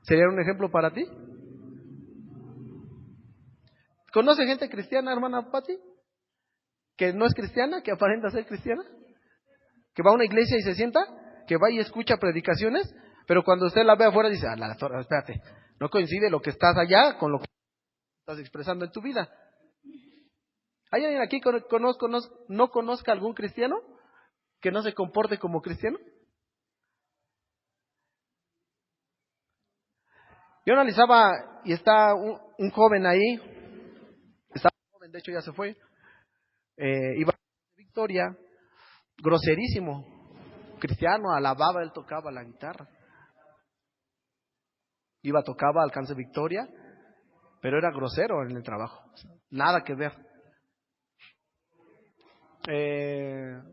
Speaker 1: ¿Sería un ejemplo para ti? ¿Conoce gente cristiana, hermana Pati? ¿Que no es cristiana, que aparenta ser cristiana? ¿Que va a una iglesia y se sienta? ¿Que va y escucha predicaciones? Pero cuando usted la ve afuera dice, espérate, no coincide lo que estás allá con lo que estás expresando en tu vida. ¿Hay alguien aquí que no conozca algún cristiano que no se comporte como cristiano? Yo analizaba y está un joven ahí, estaba joven, de hecho ya se fue, iba a Victoria, groserísimo, cristiano, alababa, él tocaba la guitarra. Tocaba Alcance Victoria, pero era grosero en el trabajo, nada que ver.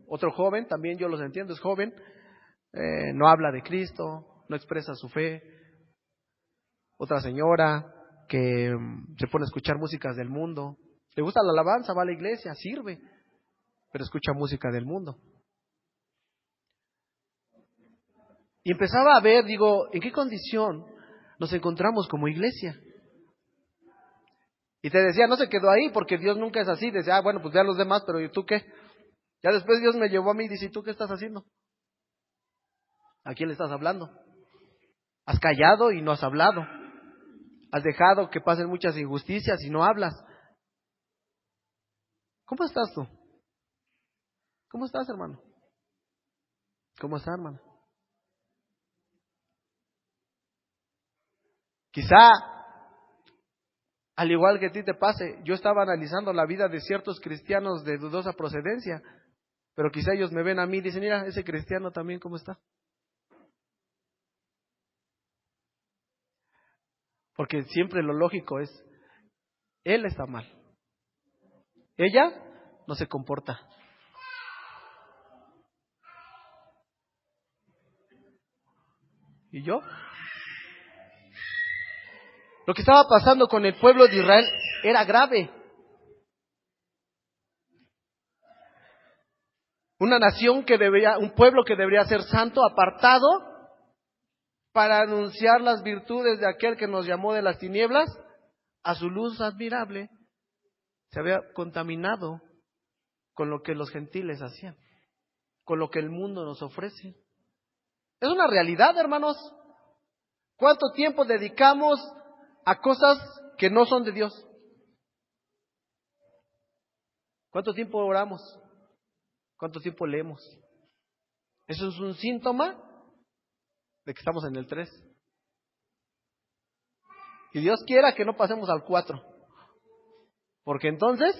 Speaker 1: Otro joven, también yo los entiendo, es joven, no habla de Cristo, no expresa su fe. Otra señora que se pone a escuchar músicas del mundo, le gusta la alabanza, va a la iglesia, sirve, pero escucha música del mundo. Y empezaba a ver, digo, ¿en qué condición nos encontramos como iglesia? Y te decía, no se quedó ahí porque Dios nunca es así. Decía, bueno, pues ve a los demás, pero ¿y tú qué? Ya después Dios me llevó a mí y dice, ¿y tú qué estás haciendo? ¿A quién le estás hablando? Has callado y no has hablado. Has dejado que pasen muchas injusticias y no hablas. ¿Cómo estás tú? ¿Cómo estás, hermano? ¿Cómo estás, hermano? Quizá, al igual que a ti te pase, yo estaba analizando la vida de ciertos cristianos de dudosa procedencia, pero quizá ellos me ven a mí y dicen, mira, ese cristiano también, ¿cómo está? Porque siempre lo lógico es, él está mal. Ella no se comporta. ¿Y yo? Lo que estaba pasando con el pueblo de Israel era grave. Una nación un pueblo que debería ser santo, apartado, para anunciar las virtudes de aquel que nos llamó de las tinieblas a su luz admirable, se había contaminado con lo que los gentiles hacían, con lo que el mundo nos ofrece. Es una realidad, hermanos. ¿Cuánto tiempo dedicamos a cosas que no son de Dios? ¿Cuánto tiempo oramos? ¿Cuánto tiempo leemos? Eso es un síntoma de que estamos en el 3. Y Dios quiera que no pasemos al 4. Porque entonces,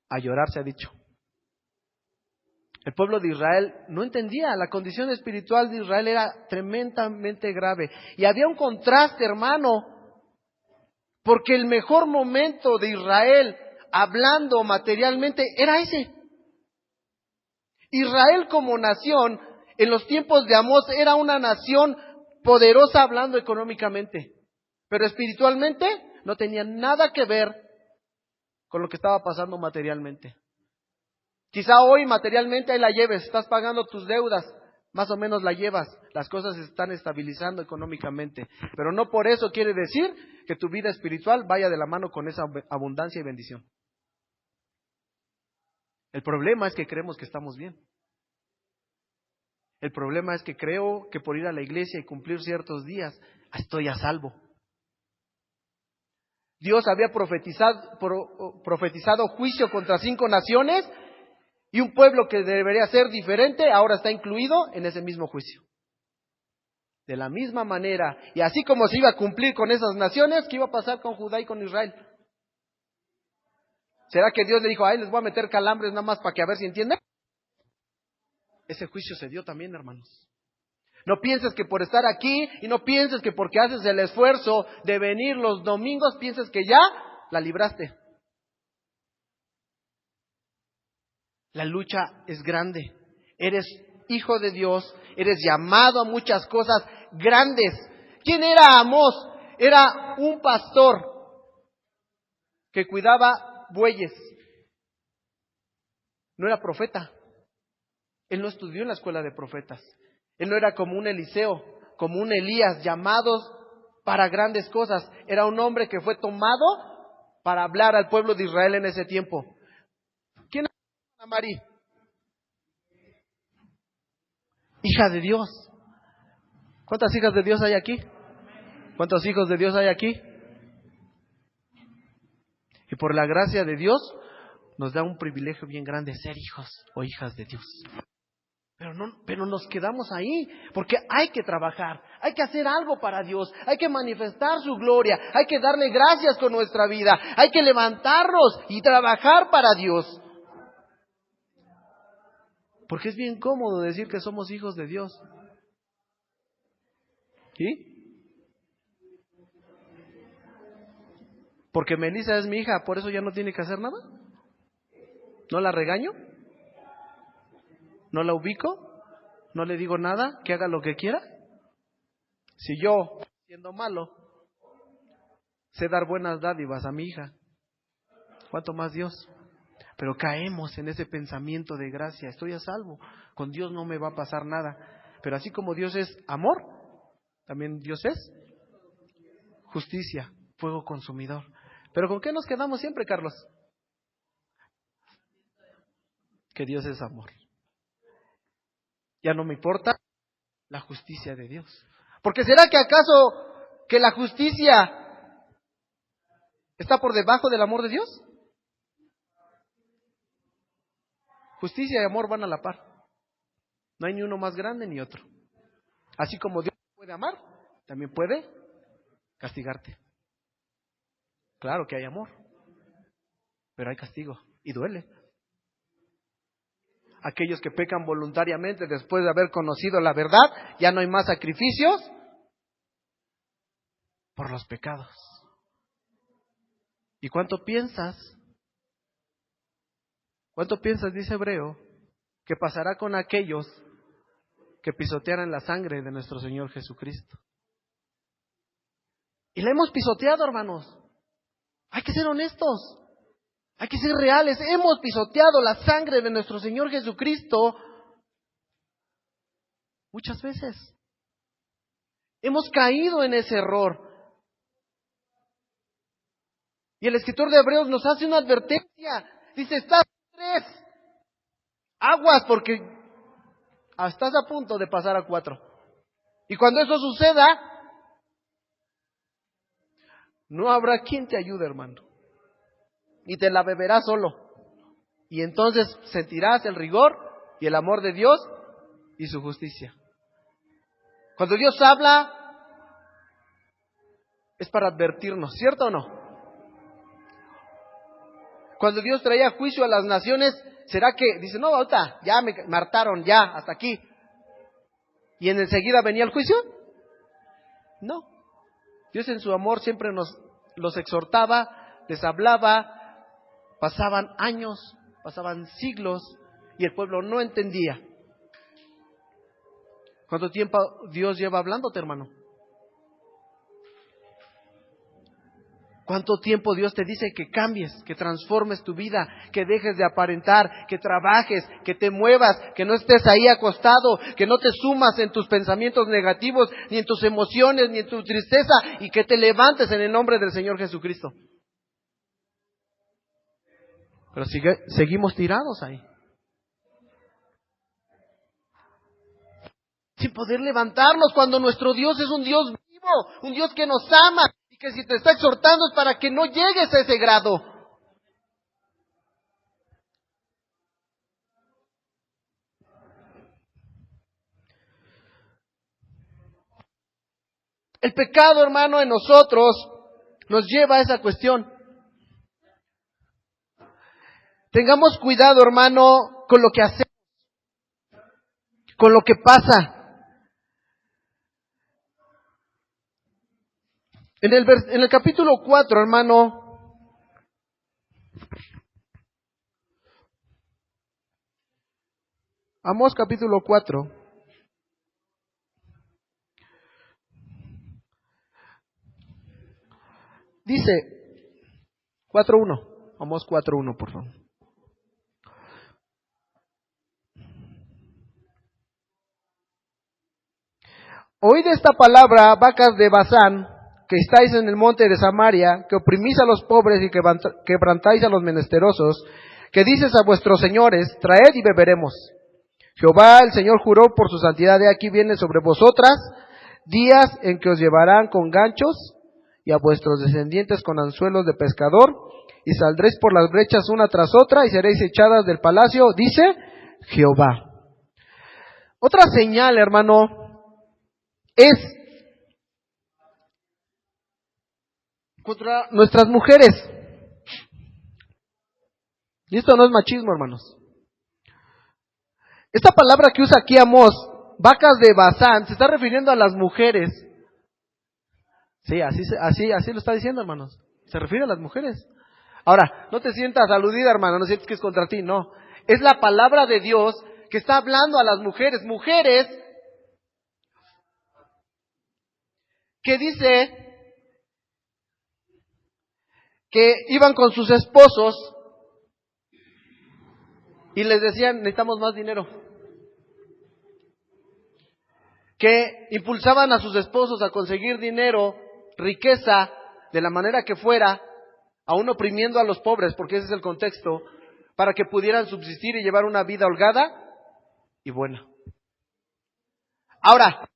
Speaker 1: a llorar se ha dicho. El pueblo de Israel no entendía, la condición espiritual de Israel era tremendamente grave. Y había un contraste, hermano, porque el mejor momento de Israel, hablando materialmente, era ese. Israel como nación, en los tiempos de Amós, era una nación poderosa hablando económicamente, pero espiritualmente no tenía nada que ver con lo que estaba pasando materialmente. Quizá hoy materialmente ahí la lleves, estás pagando tus deudas, más o menos la llevas, las cosas se están estabilizando económicamente, pero no por eso quiere decir que tu vida espiritual vaya de la mano con esa abundancia y bendición. El problema es que creemos que estamos bien. El problema es que creo que por ir a la iglesia y cumplir ciertos días estoy a salvo. Dios había profetizado juicio contra 5 naciones y un pueblo que debería ser diferente ahora está incluido en ese mismo juicio. De la misma manera, y así como se iba a cumplir con esas naciones, ¿qué iba a pasar con Judá y con Israel? ¿Será que Dios le dijo, les voy a meter calambres nada más para que a ver si entienden? Ese juicio se dio también, hermanos. No pienses que por estar aquí y no pienses que porque haces el esfuerzo de venir los domingos, pienses que ya la libraste. La lucha es grande. Eres hijo de Dios, eres llamado a muchas cosas grandes. ¿Quién era Amós? Era un pastor que cuidaba bueyes. No era profeta. Él no estudió en la escuela de profetas. Él no era como un Eliseo, como un Elías, llamados para grandes cosas. Era un hombre que fue tomado para hablar al pueblo de Israel en ese tiempo. ¿Quién es Ana María? Hija de Dios. ¿Cuántas hijas de Dios hay aquí? ¿Cuántos hijos de Dios hay aquí? Y por la gracia de Dios nos da un privilegio bien grande ser hijos o hijas de Dios. Pero nos quedamos ahí, porque hay que trabajar, hay que hacer algo para Dios, hay que manifestar su gloria, hay que darle gracias con nuestra vida, hay que levantarnos y trabajar para Dios. Porque es bien cómodo decir que somos hijos de Dios. ¿Sí? Porque Melissa es mi hija, ¿por eso ya no tiene que hacer nada? ¿No la regaño? ¿No la ubico? ¿No le digo nada? ¿Que haga lo que quiera? Si yo, siendo malo, sé dar buenas dádivas a mi hija, ¿cuánto más Dios? Pero caemos en ese pensamiento de gracia, estoy a salvo, con Dios no me va a pasar nada. Pero así como Dios es amor, también Dios es justicia, fuego consumidor. ¿Pero con qué nos quedamos siempre, Carlos? Que Dios es amor. Ya no me importa la justicia de Dios. Porque ¿será que acaso que la justicia está por debajo del amor de Dios? Justicia y amor van a la par. No hay ni uno más grande ni otro. Así como Dios puede amar, también puede castigarte. Claro que hay amor, pero hay castigo y duele. Aquellos que pecan voluntariamente después de haber conocido la verdad, ya no hay más sacrificios por los pecados. ¿Y cuánto piensas? ¿Cuánto piensas, dice Hebreo, que pasará con aquellos que pisotearan la sangre de nuestro Señor Jesucristo? Y la hemos pisoteado, hermanos. Hay que ser honestos. Hay que ser reales. Hemos pisoteado la sangre de nuestro Señor Jesucristo muchas veces. Hemos caído en ese error. Y el escritor de Hebreos nos hace una advertencia. Dice, estás en 3. Aguas, porque estás a punto de pasar a 4. Y cuando eso suceda, no habrá quien te ayude, hermano. Y te la beberás solo. Y entonces sentirás el rigor y el amor de Dios y su justicia. Cuando Dios habla, es para advertirnos, ¿cierto o no? Cuando Dios traía juicio a las naciones, ¿será que dice, no, ahorita ya me hartaron, ya, hasta aquí? ¿Y en enseguida venía el juicio? No. Dios en su amor siempre los exhortaba, les hablaba, pasaban años, pasaban siglos y el pueblo no entendía. ¿Cuánto tiempo Dios lleva hablándote, hermano? ¿Cuánto tiempo Dios te dice que cambies, que transformes tu vida, que dejes de aparentar, que trabajes, que te muevas, que no estés ahí acostado, que no te sumas en tus pensamientos negativos, ni en tus emociones, ni en tu tristeza, y que te levantes en el nombre del Señor Jesucristo? Pero seguimos tirados ahí, sin poder levantarnos, cuando nuestro Dios es un Dios vivo, un Dios que nos ama, y que si te está exhortando es para que no llegues a ese grado. El pecado, hermano, en nosotros nos lleva a esa cuestión. Tengamos cuidado, hermano, con lo que hacemos, con lo que pasa. En el capítulo 4, hermano, Amós capítulo 4, dice 4:1, Amós 4:1, por favor. Oíd esta palabra, vacas de Basán, que estáis en el monte de Samaria, que oprimís a los pobres y que quebrantáis a los menesterosos, que dices a vuestros señores, traed y beberemos. Jehová el Señor juró por su santidad, de aquí viene sobre vosotras días en que os llevarán con ganchos y a vuestros descendientes con anzuelos de pescador, y saldréis por las brechas una tras otra y seréis echadas del palacio, dice Jehová. Otra señal, hermano, es contra nuestras mujeres. Y esto no es machismo, hermanos. Esta palabra que usa aquí Amós, vacas de Basán, se está refiriendo a las mujeres. Sí, así lo está diciendo, hermanos. Se refiere a las mujeres. Ahora, no te sientas aludida, hermano, no sientes que es contra ti, no. Es la palabra de Dios que está hablando a las mujeres. Mujeres que dice que iban con sus esposos y les decían, necesitamos más dinero. Que impulsaban a sus esposos a conseguir dinero, riqueza, de la manera que fuera, aún oprimiendo a los pobres, porque ese es el contexto, para que pudieran subsistir y llevar una vida holgada y buena. Ahora,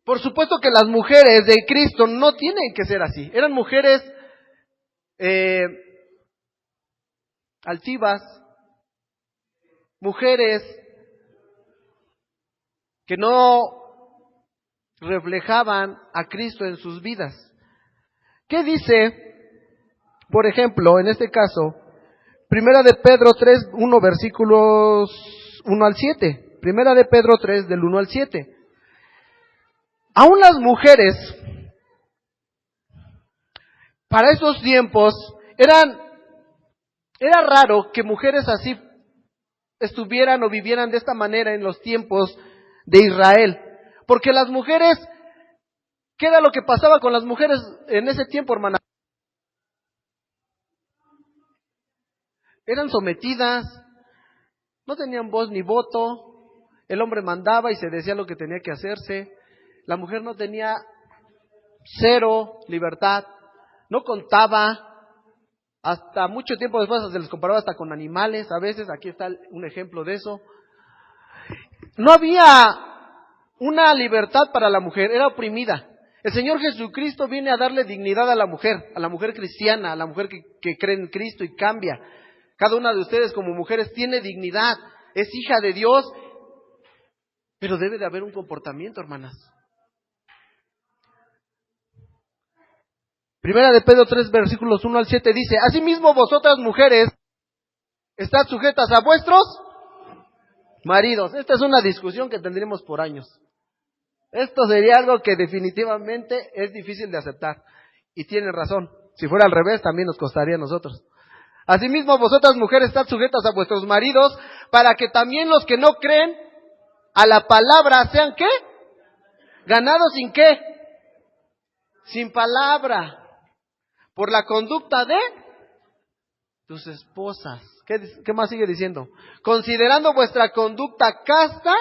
Speaker 1: por supuesto que las mujeres de Cristo no tienen que ser así. Eran mujeres altivas, mujeres que no reflejaban a Cristo en sus vidas. ¿Qué dice, por ejemplo, en este caso, Primera de Pedro 3, 1, versículos 1 al 7? Primera de Pedro 3, del 1 al 7. Aún las mujeres, para esos tiempos, era raro que mujeres así estuvieran o vivieran de esta manera en los tiempos de Israel. Porque las mujeres, ¿qué era lo que pasaba con las mujeres en ese tiempo, hermana? Eran sometidas, no tenían voz ni voto, el hombre mandaba y se decía lo que tenía que hacerse, la mujer no tenía cero libertad, no contaba, hasta mucho tiempo después se les comparaba hasta con animales, a veces, aquí está un ejemplo de eso. No había una libertad para la mujer, era oprimida. El Señor Jesucristo viene a darle dignidad a la mujer cristiana, a la mujer que cree en Cristo y cambia. Cada una de ustedes como mujeres tiene dignidad, es hija de Dios, pero debe de haber un comportamiento, hermanas. Primera de Pedro 3, versículos 1 al 7 dice: asimismo vosotras mujeres, estad sujetas a vuestros maridos. Esta es una discusión que tendremos por años. Esto sería algo que definitivamente es difícil de aceptar. Y tienen razón. Si fuera al revés, también nos costaría a nosotros. Asimismo, vosotras mujeres, estad sujetas a vuestros maridos, para que también los que no creen a la palabra sean, ¿qué? Ganados sin qué? Sin palabra. Por la conducta de tus esposas. ¿Qué más sigue diciendo? Considerando vuestra conducta casta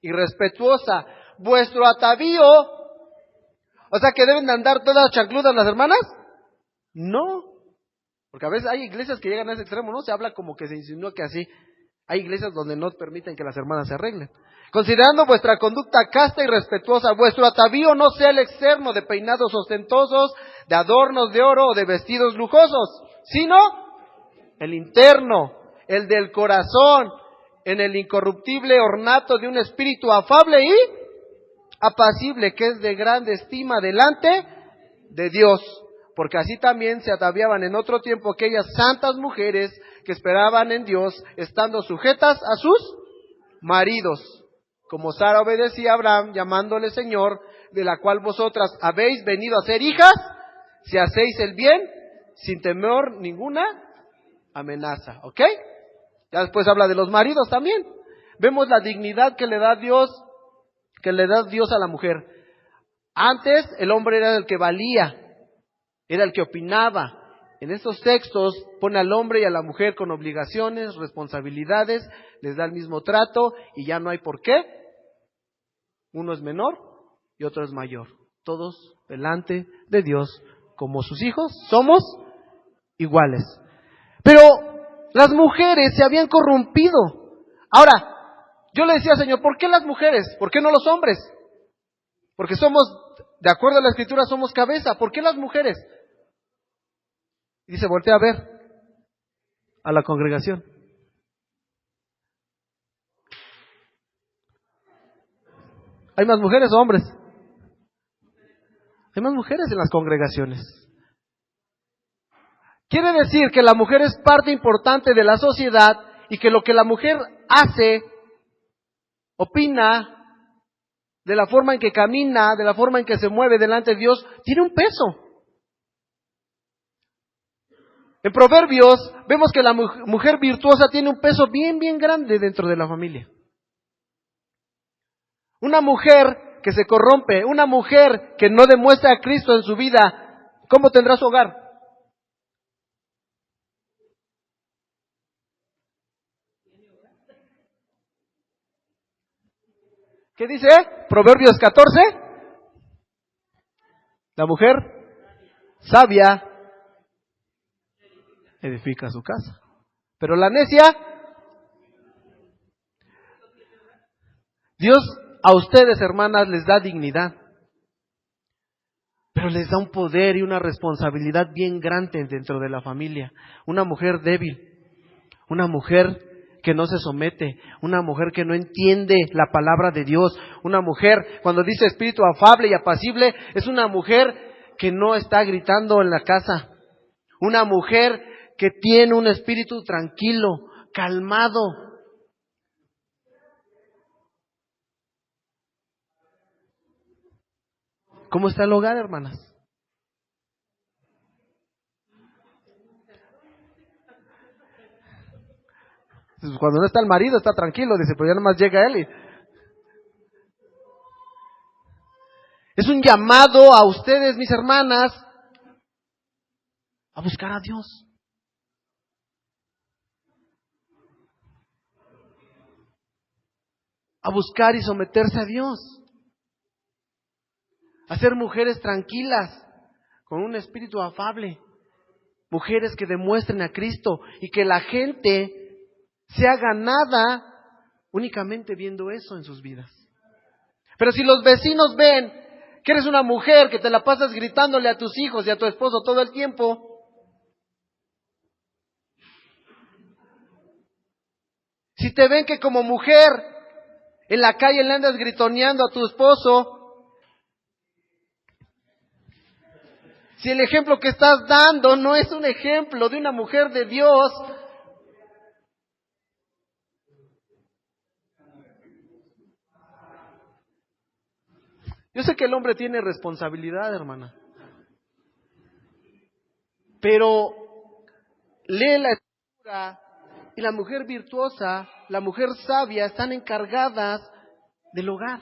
Speaker 1: y respetuosa, vuestro atavío. O sea, que deben de andar todas chancludas las hermanas. No. Porque a veces hay iglesias que llegan a ese extremo, ¿no? Se habla como que se insinúa que así. Hay iglesias donde no permiten que las hermanas se arreglen. Considerando vuestra conducta casta y respetuosa, vuestro atavío no sea el externo de peinados ostentosos, de adornos de oro o de vestidos lujosos, sino el interno, el del corazón, en el incorruptible ornato de un espíritu afable y apacible, que es de grande estima delante de Dios. Porque así también se ataviaban en otro tiempo aquellas santas mujeres que esperaban en Dios, estando sujetas a sus maridos, como Sara obedecía a Abraham, llamándole Señor, de la cual vosotras habéis venido a ser hijas, si hacéis el bien, sin temor ninguna amenaza. ¿Ok? Ya después habla de los maridos también. Vemos la dignidad que le da Dios a la mujer. Antes el hombre era el que valía, era el que opinaba. En estos textos pone al hombre y a la mujer con obligaciones, responsabilidades, les da el mismo trato y ya no hay por qué. Uno es menor y otro es mayor. Todos delante de Dios, como sus hijos, somos iguales. Pero las mujeres se habían corrompido. Ahora, yo le decía, Señor, ¿por qué las mujeres? ¿Por qué no los hombres? Porque somos, de acuerdo a la Escritura, somos cabeza. ¿Por qué las mujeres? Y se voltea a ver a la congregación. ¿Hay más mujeres o hombres? Hay más mujeres en las congregaciones. Quiere decir que la mujer es parte importante de la sociedad y que lo que la mujer hace, opina, de la forma en que camina, de la forma en que se mueve delante de Dios, tiene un peso. En Proverbios vemos que la mujer virtuosa tiene un peso bien, bien grande dentro de la familia. Una mujer que se corrompe, una mujer que no demuestra a Cristo en su vida, ¿cómo tendrá su hogar? ¿Qué dice? Proverbios 14. La mujer sabia edifica su casa, pero la necia, Dios a ustedes, hermanas, les da dignidad, pero les da un poder y una responsabilidad bien grande dentro de la familia. Una mujer débil, una mujer que no se somete, una mujer que no entiende la palabra de Dios, una mujer, cuando dice espíritu afable y apacible, es una mujer que no está gritando en la casa, una mujer que tiene un espíritu tranquilo, calmado. ¿Cómo está el hogar, hermanas? Cuando no está el marido, está tranquilo, dice, pero ya nomás llega él. Es un llamado a ustedes, mis hermanas, a buscar a Dios. A buscar y someterse a Dios. A ser mujeres tranquilas, con un espíritu afable. Mujeres que demuestren a Cristo y que la gente sea ganada únicamente viendo eso en sus vidas. Pero si los vecinos ven que eres una mujer que te la pasas gritándole a tus hijos y a tu esposo todo el tiempo, Si te ven que como mujer en la calle le andas gritoneando a tu esposo, si el ejemplo que estás dando no es un ejemplo de una mujer de Dios, yo sé que el hombre tiene responsabilidad, hermana, pero lee la escritura y la mujer virtuosa, la mujer sabia están encargadas del hogar.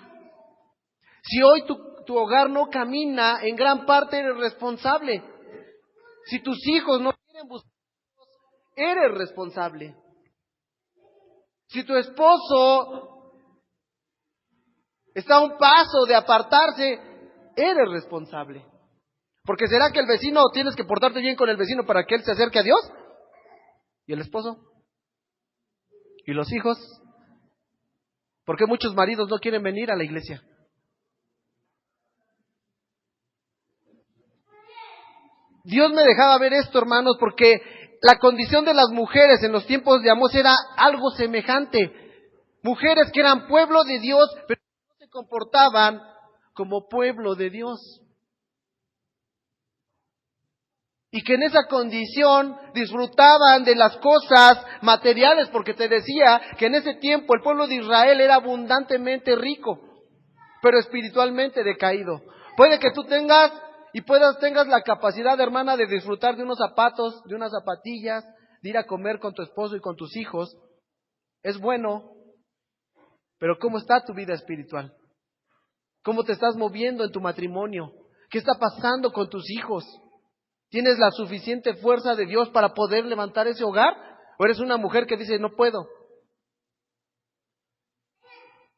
Speaker 1: Si hoy tu hogar no camina, en gran parte eres responsable. Si tus hijos no quieren buscar, eres responsable. Si tu esposo está a un paso de apartarse, eres responsable. Porque ¿será que el vecino tienes que portarte bien con el vecino para que él se acerque a Dios? ¿Y el esposo? ¿Y los hijos? ¿Por qué muchos maridos no quieren venir a la iglesia? Dios me dejaba ver esto, hermanos, porque la condición de las mujeres en los tiempos de Amós era algo semejante. Mujeres que eran pueblo de Dios, pero no se comportaban como pueblo de Dios. Y que en esa condición disfrutaban de las cosas materiales, porque te decía que en ese tiempo el pueblo de Israel era abundantemente rico, pero espiritualmente decaído. Puede que tú tengas la capacidad, hermana, de disfrutar de unos zapatos, de unas zapatillas, de ir a comer con tu esposo y con tus hijos. Es bueno, pero ¿cómo está tu vida espiritual? ¿Cómo te estás moviendo en tu matrimonio? ¿Qué está pasando con tus hijos? ¿Tienes la suficiente fuerza de Dios para poder levantar ese hogar? ¿O eres una mujer que dice, no puedo?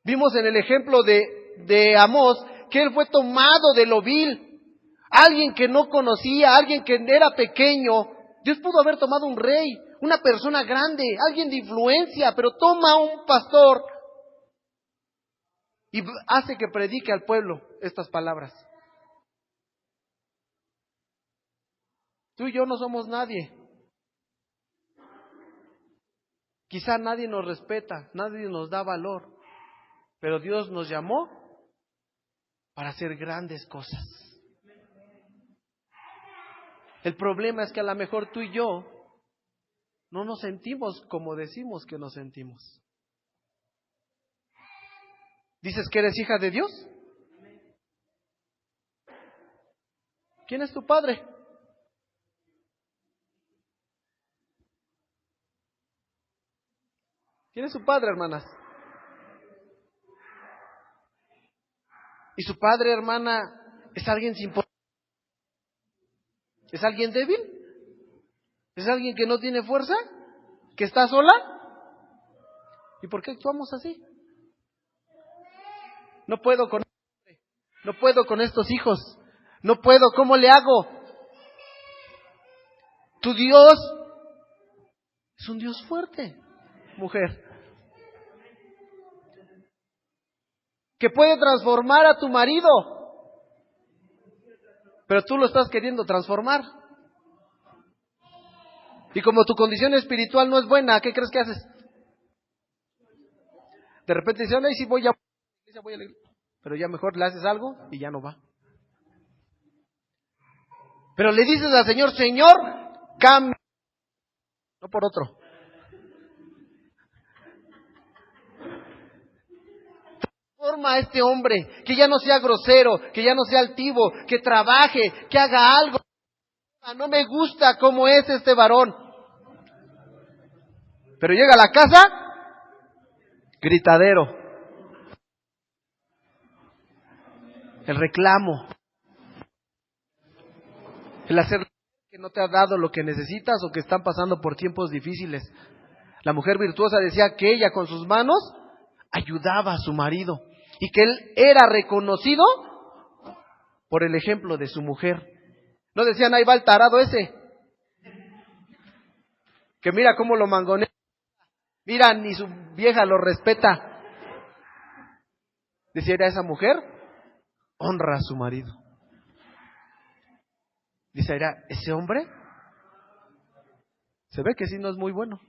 Speaker 1: Vimos en el ejemplo de Amós que él fue tomado de lo vil. Alguien que no conocía, alguien que era pequeño. Dios pudo haber tomado un rey, una persona grande, alguien de influencia, pero toma a un pastor y hace que predique al pueblo estas palabras. Tú y yo no somos nadie. Quizá nadie nos respeta, nadie nos da valor, pero Dios nos llamó para hacer grandes cosas. El problema es que a lo mejor tú y yo no nos sentimos como decimos que nos sentimos. ¿Dices que eres hija de Dios? ¿Quién es tu padre? ¿Quién es su padre, hermanas? ¿Y su padre, hermana, es alguien sin poder? ¿Es alguien débil? ¿Es alguien que no tiene fuerza? ¿Que está sola? ¿Y por qué actuamos así? No puedo con estos hijos. No puedo, ¿cómo le hago? Tu Dios es un Dios fuerte, mujer, que puede transformar a tu marido, pero tú lo estás queriendo transformar. Y como tu condición espiritual no es buena, ¿qué crees que haces? De repente dices, ay, sí, voy a la iglesia, pero ya mejor le haces algo y ya no va. Pero le dices al Señor, Señor, cambia, no por otro. Transforma a este hombre, que ya no sea grosero, que ya no sea altivo, que trabaje, que haga algo. No me gusta cómo es este varón. Pero llega a la casa, gritadero. El reclamo. El hacer que no te ha dado lo que necesitas o que están pasando por tiempos difíciles. La mujer virtuosa decía que ella con sus manos ayudaba a su marido y que él era reconocido por el ejemplo de su mujer. No decían, ahí va el tarado ese, que mira cómo lo mangonea, mira, ni su vieja lo respeta. Decía, esa mujer honra a su marido. Dice, ese hombre se ve que sí no es muy bueno.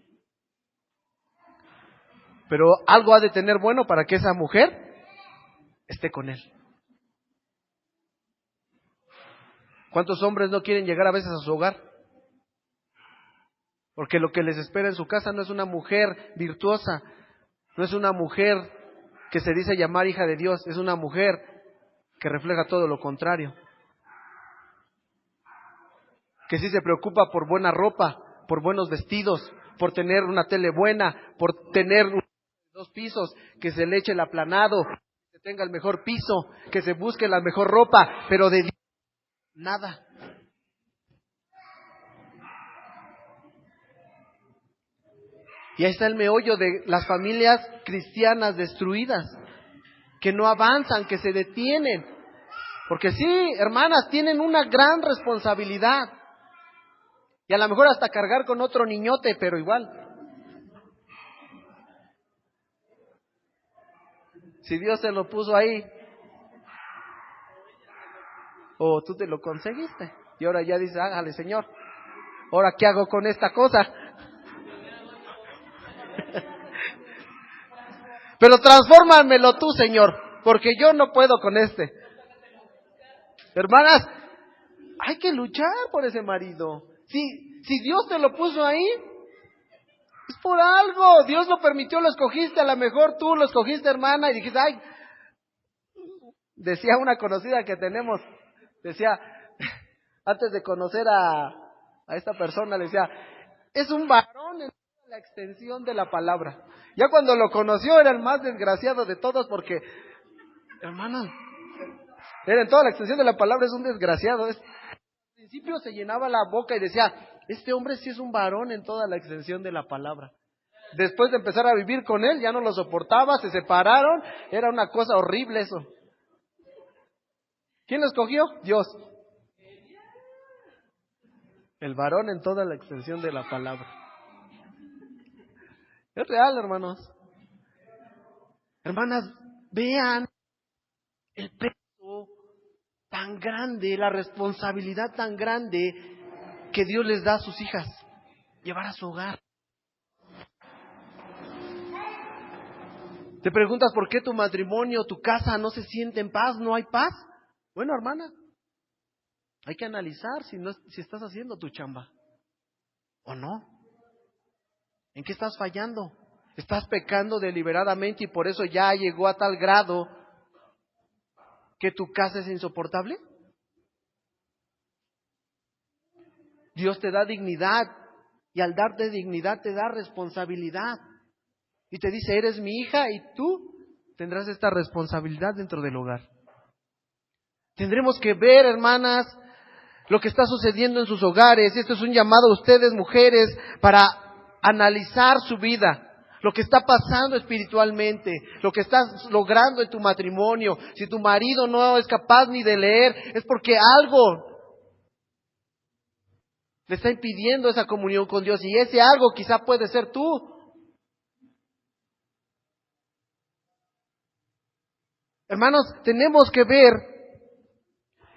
Speaker 1: pero algo ha de tener bueno para que esa mujer esté con él. ¿Cuántos hombres no quieren llegar a veces a su hogar? Porque lo que les espera en su casa no es una mujer virtuosa, no es una mujer que se dice llamar hija de Dios, es una mujer que refleja todo lo contrario. Que sí se preocupa por buena ropa, por buenos vestidos, por tener una tele buena, por tener 2 pisos, que se le eche el aplanado, que tenga el mejor piso, que se busque la mejor ropa, pero de Dios nada. Y ahí está el meollo de las familias cristianas destruidas, que no avanzan, que se detienen. Porque sí, hermanas, tienen una gran responsabilidad. Y a lo mejor hasta cargar con otro niñote, pero igual. Si Dios te lo puso ahí, o tú te lo conseguiste, y ahora ya dices, hágale Señor, ¿ahora qué hago con esta cosa? Pero transfórmamelo tú, Señor, porque yo no puedo con este. Hermanas, hay que luchar por ese marido. Si Dios te lo puso ahí, es por algo. Dios lo permitió, lo escogiste. A lo mejor tú lo escogiste, hermana, y dijiste, ay, decía una conocida que tenemos, decía, antes de conocer a esta persona, le decía, es un varón en la extensión de la palabra. Ya cuando lo conoció era el más desgraciado de todos porque, hermana, era en toda la extensión de la palabra, es un desgraciado. Al principio se llenaba la boca y decía, este hombre sí es un varón en toda la extensión de la palabra. Después de empezar a vivir con él, ya no lo soportaba, se separaron, era una cosa horrible eso. ¿Quién lo escogió? Dios. El varón en toda la extensión de la palabra. Es real, hermanos. Hermanas, vean el peso tan grande, la responsabilidad tan grande que Dios les da a sus hijas, llevar a su hogar. Te preguntas por qué tu matrimonio, tu casa no se siente en paz, no hay paz. Bueno, hermana, hay que analizar si estás haciendo tu chamba o no. ¿En qué estás fallando? ¿Estás pecando deliberadamente y por eso ya llegó a tal grado que tu casa es insoportable? Dios te da dignidad y al darte dignidad te da responsabilidad. Y te dice, eres mi hija y tú tendrás esta responsabilidad dentro del hogar. Tendremos que ver, hermanas, lo que está sucediendo en sus hogares. Esto es un llamado a ustedes, mujeres, para analizar su vida. Lo que está pasando espiritualmente, lo que estás logrando en tu matrimonio. Si tu marido no es capaz ni de leer, es porque algo le está impidiendo esa comunión con Dios. Y ese algo quizá puede ser tú. Hermanos, tenemos que ver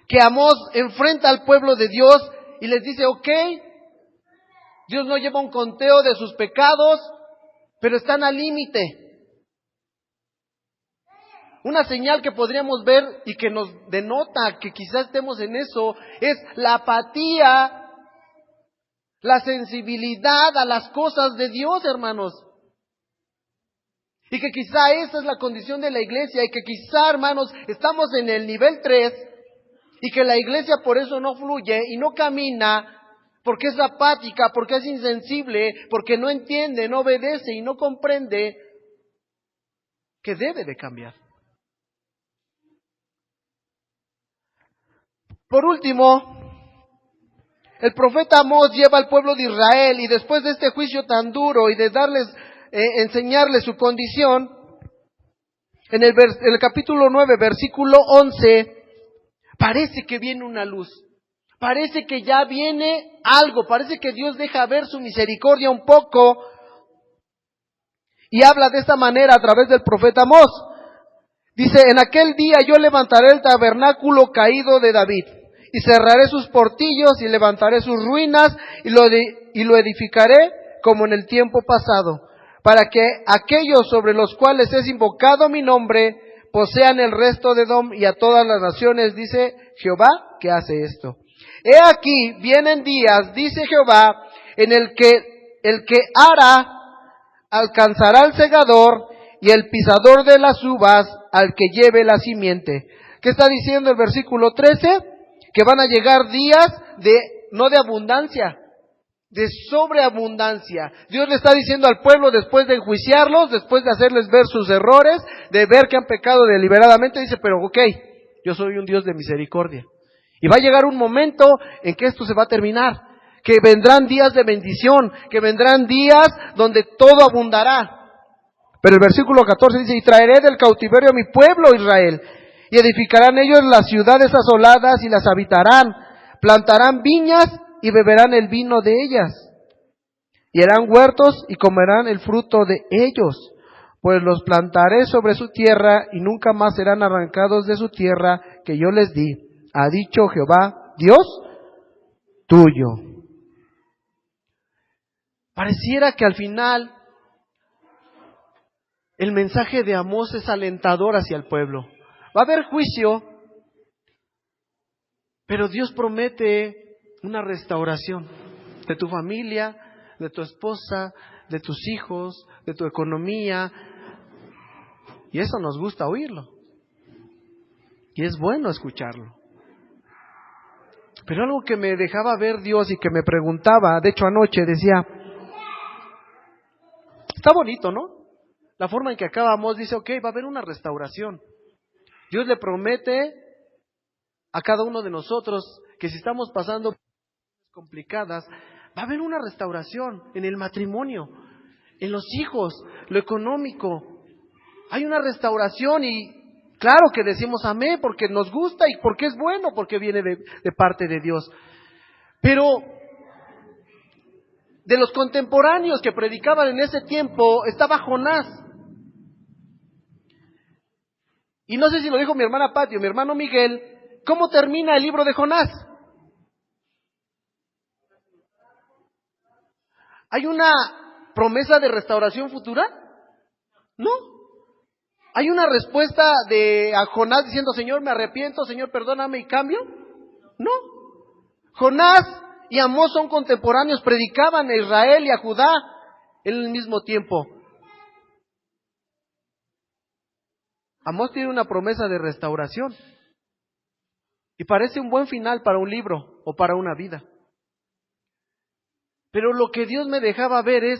Speaker 1: que Amós enfrenta al pueblo de Dios y les dice, ok, Dios no lleva un conteo de sus pecados, pero están al límite. Una señal que podríamos ver y que nos denota que quizás estemos en eso es la apatía, la sensibilidad a las cosas de Dios, hermanos. Y que quizá esa es la condición de la iglesia y que quizá, hermanos, estamos en el nivel 3 y que la iglesia por eso no fluye y no camina porque es apática, porque es insensible, porque no entiende, no obedece y no comprende que debe de cambiar. Por último, el profeta Amós lleva al pueblo de Israel y después de este juicio tan duro y de darles, enseñarles su condición, en el capítulo 9, versículo 11, parece que viene una luz. Parece que ya viene algo, parece que Dios deja ver su misericordia un poco y habla de esta manera a través del profeta Amós. Dice, en aquel día yo levantaré el tabernáculo caído de David y cerraré sus portillos y levantaré sus ruinas y lo edificaré como en el tiempo pasado, para que aquellos sobre los cuales es invocado mi nombre posean el resto de Edom y a todas las naciones, dice Jehová, que hace esto. He aquí, vienen días, dice Jehová, en el que ara alcanzará al segador y el pisador de las uvas al que lleve la simiente. ¿Qué está diciendo el versículo 13? Que van a llegar días no de abundancia, de sobreabundancia. Dios le está diciendo al pueblo, después de enjuiciarlos, después de hacerles ver sus errores, de ver que han pecado deliberadamente, dice, pero ok, yo soy un Dios de misericordia. Y va a llegar un momento en que esto se va a terminar, que vendrán días de bendición, que vendrán días donde todo abundará. Pero el versículo 14 dice, y traeré del cautiverio a mi pueblo Israel, y edificarán ellos las ciudades asoladas y las habitarán, plantarán viñas y beberán el vino de ellas, y harán huertos y comerán el fruto de ellos, pues los plantaré sobre su tierra y nunca más serán arrancados de su tierra que yo les di, ha dicho Jehová, Dios tuyo. Pareciera que al final el mensaje de Amós es alentador hacia el pueblo. Va a haber juicio, pero Dios promete una restauración de tu familia, de tu esposa, de tus hijos, de tu economía. Y eso nos gusta oírlo. Y es bueno escucharlo. Pero algo que me dejaba ver Dios y que me preguntaba, de hecho anoche decía, está bonito, ¿no? La forma en que acaba Amós dice, ok, va a haber una restauración. Dios le promete a cada uno de nosotros que si estamos pasando complicadas, va a haber una restauración en el matrimonio, en los hijos, lo económico. Hay una restauración y claro que decimos amén porque nos gusta y porque es bueno, porque viene de parte de Dios. Pero de los contemporáneos que predicaban en ese tiempo estaba Jonás. Y no sé si lo dijo mi hermana Pati o mi hermano Miguel, ¿cómo termina el libro de Jonás? ¿Hay una promesa de restauración futura? No. ¿Hay una respuesta a Jonás diciendo, Señor, me arrepiento, Señor, perdóname y cambio? No. Jonás y Amós son contemporáneos, predicaban a Israel y a Judá en el mismo tiempo. Amós tiene una promesa de restauración. Y parece un buen final para un libro o para una vida. Pero lo que Dios me dejaba ver es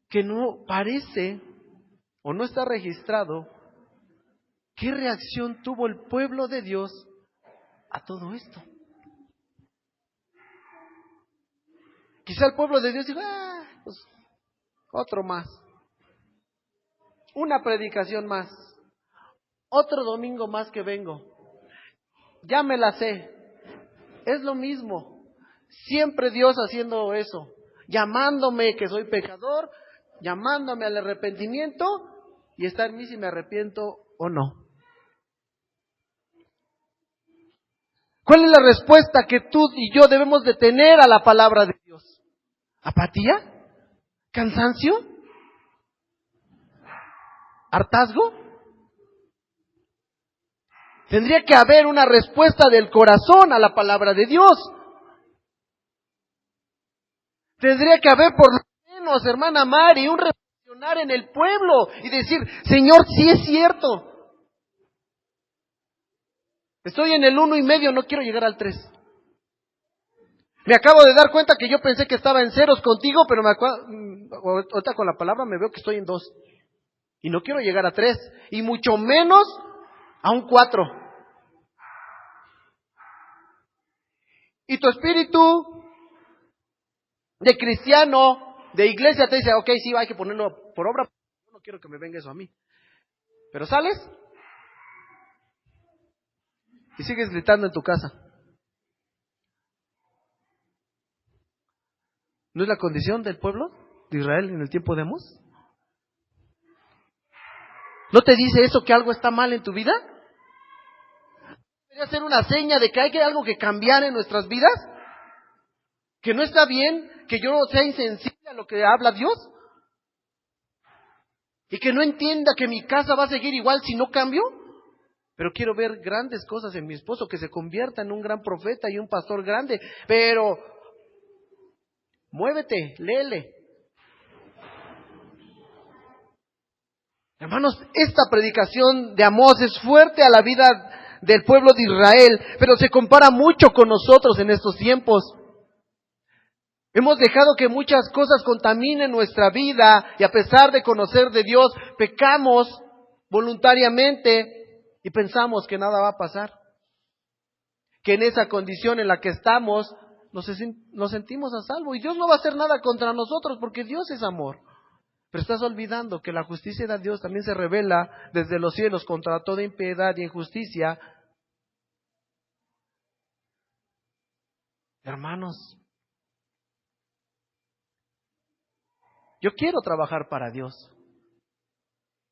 Speaker 1: que no parece o no está registrado qué reacción tuvo el pueblo de Dios a todo esto. Quizá el pueblo de Dios dijo, pues, otro más, una predicación más, otro domingo más que vengo, ya me la sé, es lo mismo, siempre Dios haciendo eso, llamándome que soy pecador, llamándome al arrepentimiento y está en mí si me arrepiento o no. ¿Cuál es la respuesta que tú y yo debemos de tener a la palabra de Dios? ¿Apatía? ¿Cansancio? ¿Hartazgo? Tendría que haber una respuesta del corazón a la palabra de Dios. Tendría que haber por lo menos, hermana Mari, un reflexionar en el pueblo y decir, Señor, sí es cierto. Estoy en el 1.5, no quiero llegar al 3. Me acabo de dar cuenta que yo pensé que estaba en ceros contigo, pero ahorita con la palabra me veo que estoy en 2. Y no quiero llegar a 3, y mucho menos a un 4. Y tu espíritu de cristiano, de iglesia, te dice, ok, sí, hay que ponerlo por obra, yo no quiero que me venga eso a mí. Pero sales y sigues gritando en tu casa. ¿No es la condición del pueblo de Israel en el tiempo de Amós? ¿No te dice eso que algo está mal en tu vida? ¿Debería ser una seña de que hay algo que cambiar en nuestras vidas? ¿Que no está bien que yo sea insensible a lo que habla Dios? ¿Y que no entienda que mi casa va a seguir igual si no cambio? Pero quiero ver grandes cosas en mi esposo, que se convierta en un gran profeta y un pastor grande. Pero muévete, léele. Hermanos, esta predicación de Amós es fuerte a la vida del pueblo de Israel, pero se compara mucho con nosotros en estos tiempos. Hemos dejado que muchas cosas contaminen nuestra vida y a pesar de conocer de Dios, pecamos voluntariamente y pensamos que nada va a pasar. Que en esa condición en la que estamos nos sentimos a salvo y Dios no va a hacer nada contra nosotros porque Dios es amor. Pero estás olvidando que la justicia de Dios también se revela desde los cielos contra toda impiedad y injusticia. Hermanos, yo quiero trabajar para Dios.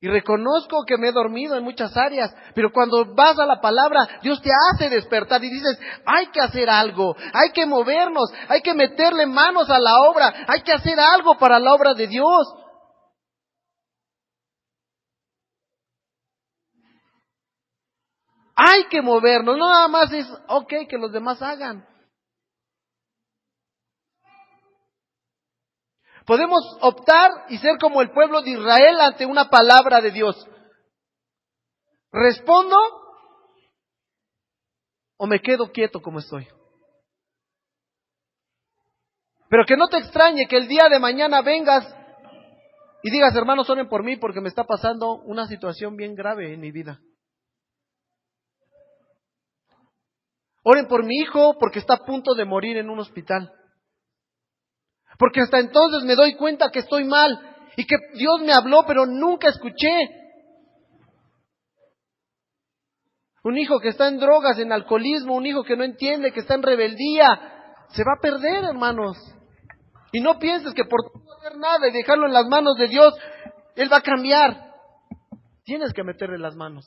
Speaker 1: Y reconozco que me he dormido en muchas áreas, pero cuando vas a la palabra, Dios te hace despertar y dices, hay que hacer algo, hay que movernos, hay que meterle manos a la obra, hay que hacer algo para la obra de Dios. Hay que movernos, no nada más es, ok, que los demás hagan. Podemos optar y ser como el pueblo de Israel ante una palabra de Dios. ¿Respondo o me quedo quieto como estoy? Pero que no te extrañe que el día de mañana vengas y digas, hermanos, oren por mí porque me está pasando una situación bien grave en mi vida. Oren por mi hijo porque está a punto de morir en un hospital. Porque hasta entonces me doy cuenta que estoy mal y que Dios me habló, pero nunca escuché. Un hijo que está en drogas, en alcoholismo, un hijo que no entiende, que está en rebeldía, se va a perder, hermanos. Y no pienses que por no hacer nada y dejarlo en las manos de Dios, Él va a cambiar. Tienes que meterle las manos.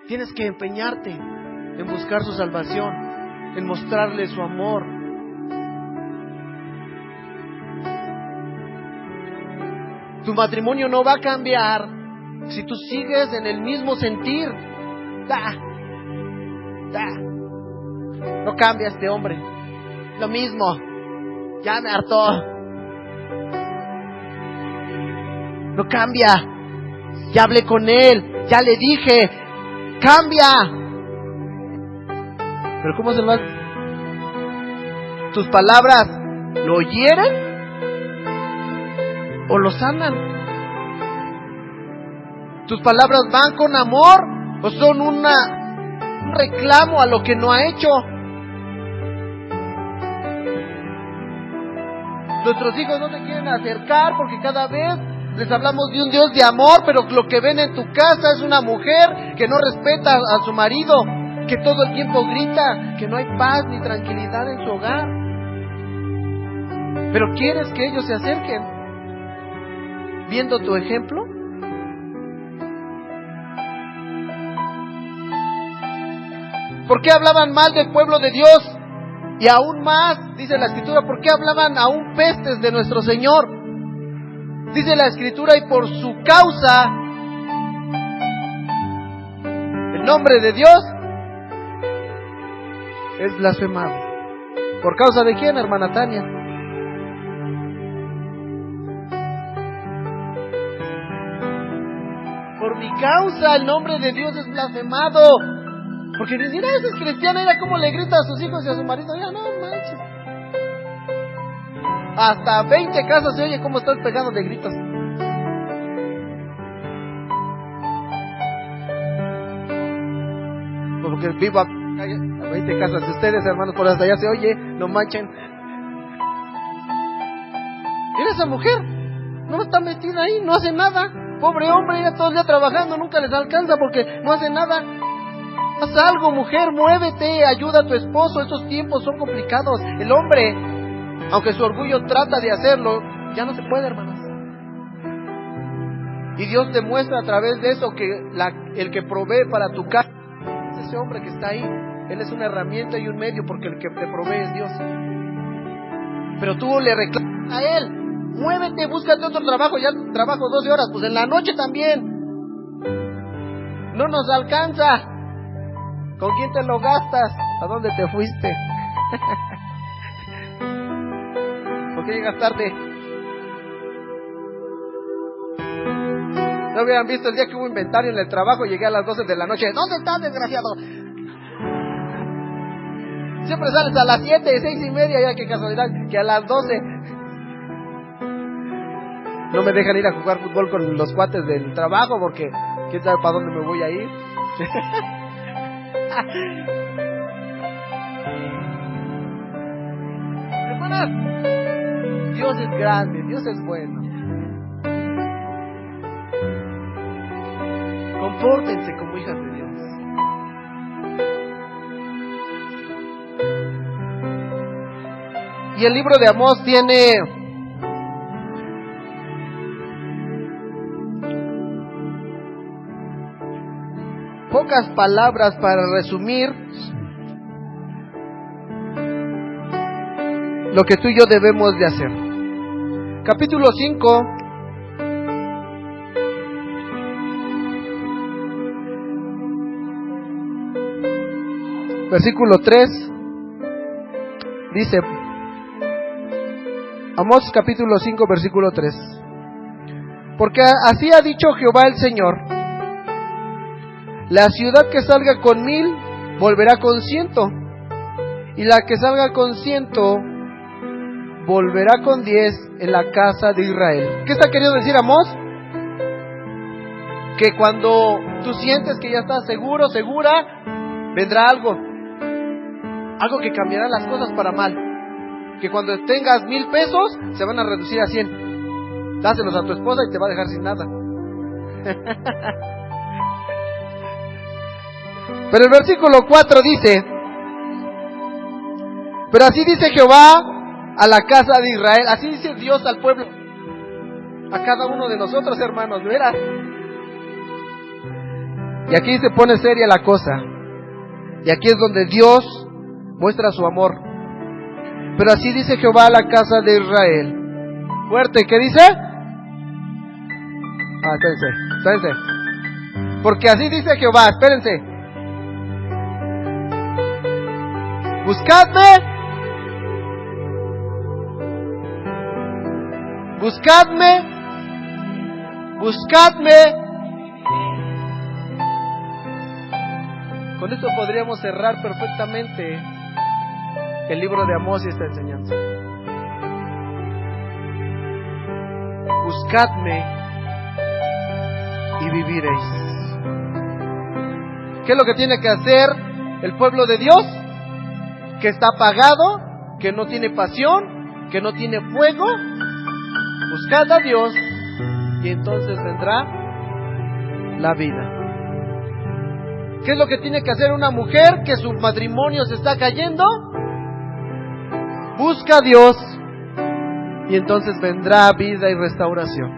Speaker 1: Tienes que empeñarte en buscar su salvación, en mostrarle su amor. Tu matrimonio no va a cambiar si tú sigues en el mismo sentir. No cambia este hombre. Lo mismo. Ya me hartó. No cambia. Ya hablé con él. Ya le dije. Cambia. Pero ¿cómo se lo hace? ¿Tus palabras lo hieren o lo sanan? ¿Tus palabras van con amor o son un reclamo a lo que no ha hecho? Nuestros hijos no se quieren acercar porque cada vez les hablamos de un Dios de amor, pero lo que ven en tu casa es una mujer que no respeta a su marido, que todo el tiempo grita, que no hay paz ni tranquilidad en su hogar. Pero ¿quieres que ellos se acerquen viendo tu ejemplo? ¿Por qué hablaban mal del pueblo de Dios? Y aún más, dice la Escritura, ¿por qué hablaban aún pestes de nuestro Señor? Dice la Escritura, y por su causa, el nombre de Dios es blasfemado. ¿Por causa de quién, hermana Tania? Por mi causa el nombre de Dios es blasfemado. Porque decir, esa es cristiana, era como le grita a sus hijos y a su marido. Ya no manches. Hasta 20 casas se oye cómo están pegados de gritos. Porque vivo a 20 casas de ustedes, hermanos, por hasta allá se oye, no manchen. Mira esa mujer, no está metida ahí, no hace nada. Pobre hombre, ya todo el día trabajando, nunca les alcanza porque no hace nada. Haz algo, mujer, muévete, ayuda a tu esposo, estos tiempos son complicados. El hombre, aunque su orgullo trata de hacerlo, ya no se puede, hermanos. Y Dios demuestra a través de eso que el que provee para tu casa es ese hombre que está ahí. Él es una herramienta y un medio, porque el que te provee es Dios. Pero tú le reclamas a Él: muévete, búscate otro trabajo. Ya trabajo 12 horas, pues en la noche también. No nos alcanza. ¿Con quién te lo gastas? ¿A dónde te fuiste? ¿Por qué llegas tarde? No hubieran visto el día que hubo inventario en el trabajo. Llegué a las 12 de la noche. ¿Dónde estás, desgraciado? Siempre sales a las 7, 6 y media. Ya, qué casualidad, que a las 12 no me dejan ir a jugar fútbol con los cuates del trabajo, porque quién sabe para dónde me voy a ir. Hermanas, Dios es grande, Dios es bueno. Compórtense como hijas de Dios. Y el libro de Amós tiene pocas palabras para resumir lo que tú y yo debemos de hacer. Capítulo 5, versículo 3, dice, Amós capítulo 5, versículo 3: porque así ha dicho Jehová el Señor: la ciudad que salga con 1000 volverá con 100, y la que salga con 100 volverá con 10 en la casa de Israel. ¿Qué está queriendo decir Amós? Que cuando tú sientes que ya estás seguro, segura, vendrá algo que cambiará las cosas para mal. Que cuando tengas 1000 pesos se van a reducir a 100. Dáselos a tu esposa y te va a dejar sin nada. Pero el versículo 4 dice: pero así dice Jehová a la casa de Israel. Así dice Dios al pueblo, a cada uno de nosotros, hermanos, ¿verdad? Y aquí se pone seria la cosa, y aquí es donde Dios muestra su amor. Pero así dice Jehová a la casa de Israel. Fuerte, ¿qué dice? Espérense. Porque así dice Jehová, espérense. Buscadme. Con esto podríamos cerrar perfectamente el libro de Amós y esta enseñanza. Buscadme y viviréis. ¿Qué es lo que tiene que hacer el pueblo de Dios? Que está apagado, que no tiene pasión, que no tiene fuego. Buscad a Dios y entonces vendrá la vida. ¿Qué es lo que tiene que hacer una mujer que su matrimonio se está cayendo? Busca a Dios y entonces vendrá vida y restauración.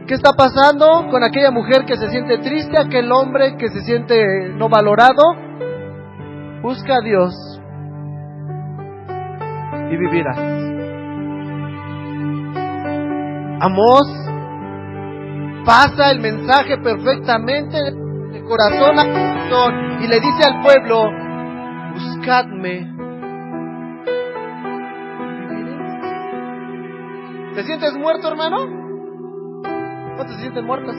Speaker 1: ¿Qué está pasando con aquella mujer que se siente triste, aquel hombre que se siente no valorado? Busca a Dios y vivirás. Amós pasa el mensaje perfectamente de corazón a corazón y le dice al pueblo: buscadme. ¿Te sientes muerto, hermano? ¿No te sientes muertos?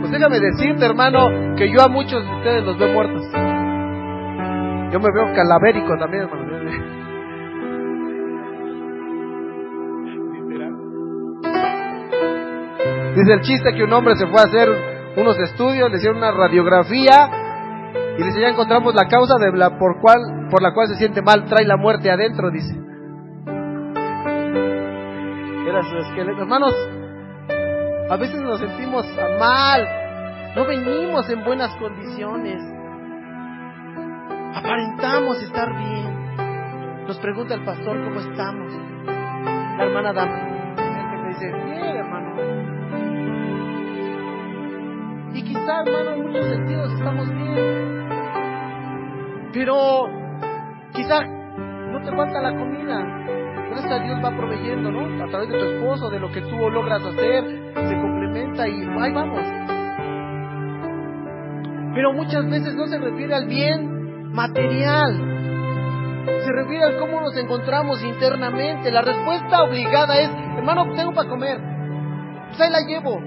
Speaker 1: Pues déjame decirte, hermano, que yo a muchos de ustedes los veo muertos. Yo me veo calavérico también, hermano. Dice el chiste que un hombre se fue a hacer unos estudios, le hicieron una radiografía y dice: ya encontramos la causa de por la cual se siente mal, trae la muerte adentro, dice. Era su esqueleto. Hermanos, a veces nos sentimos mal, no venimos en buenas condiciones, aparentamos estar bien. Nos pregunta el pastor: ¿cómo estamos? La hermana Dama: parecer bien, hermano. Y quizá, hermano, en muchos sentidos estamos bien. Pero quizá no te falta la comida. Gracias a Dios va proveyendo, ¿no? A través de tu esposo, de lo que tú logras hacer, se complementa y ahí vamos. Pero muchas veces no se refiere al bien material, se refiere al cómo nos encontramos internamente. La respuesta obligada es: hermano, tengo para comer, pues ahí la llevo,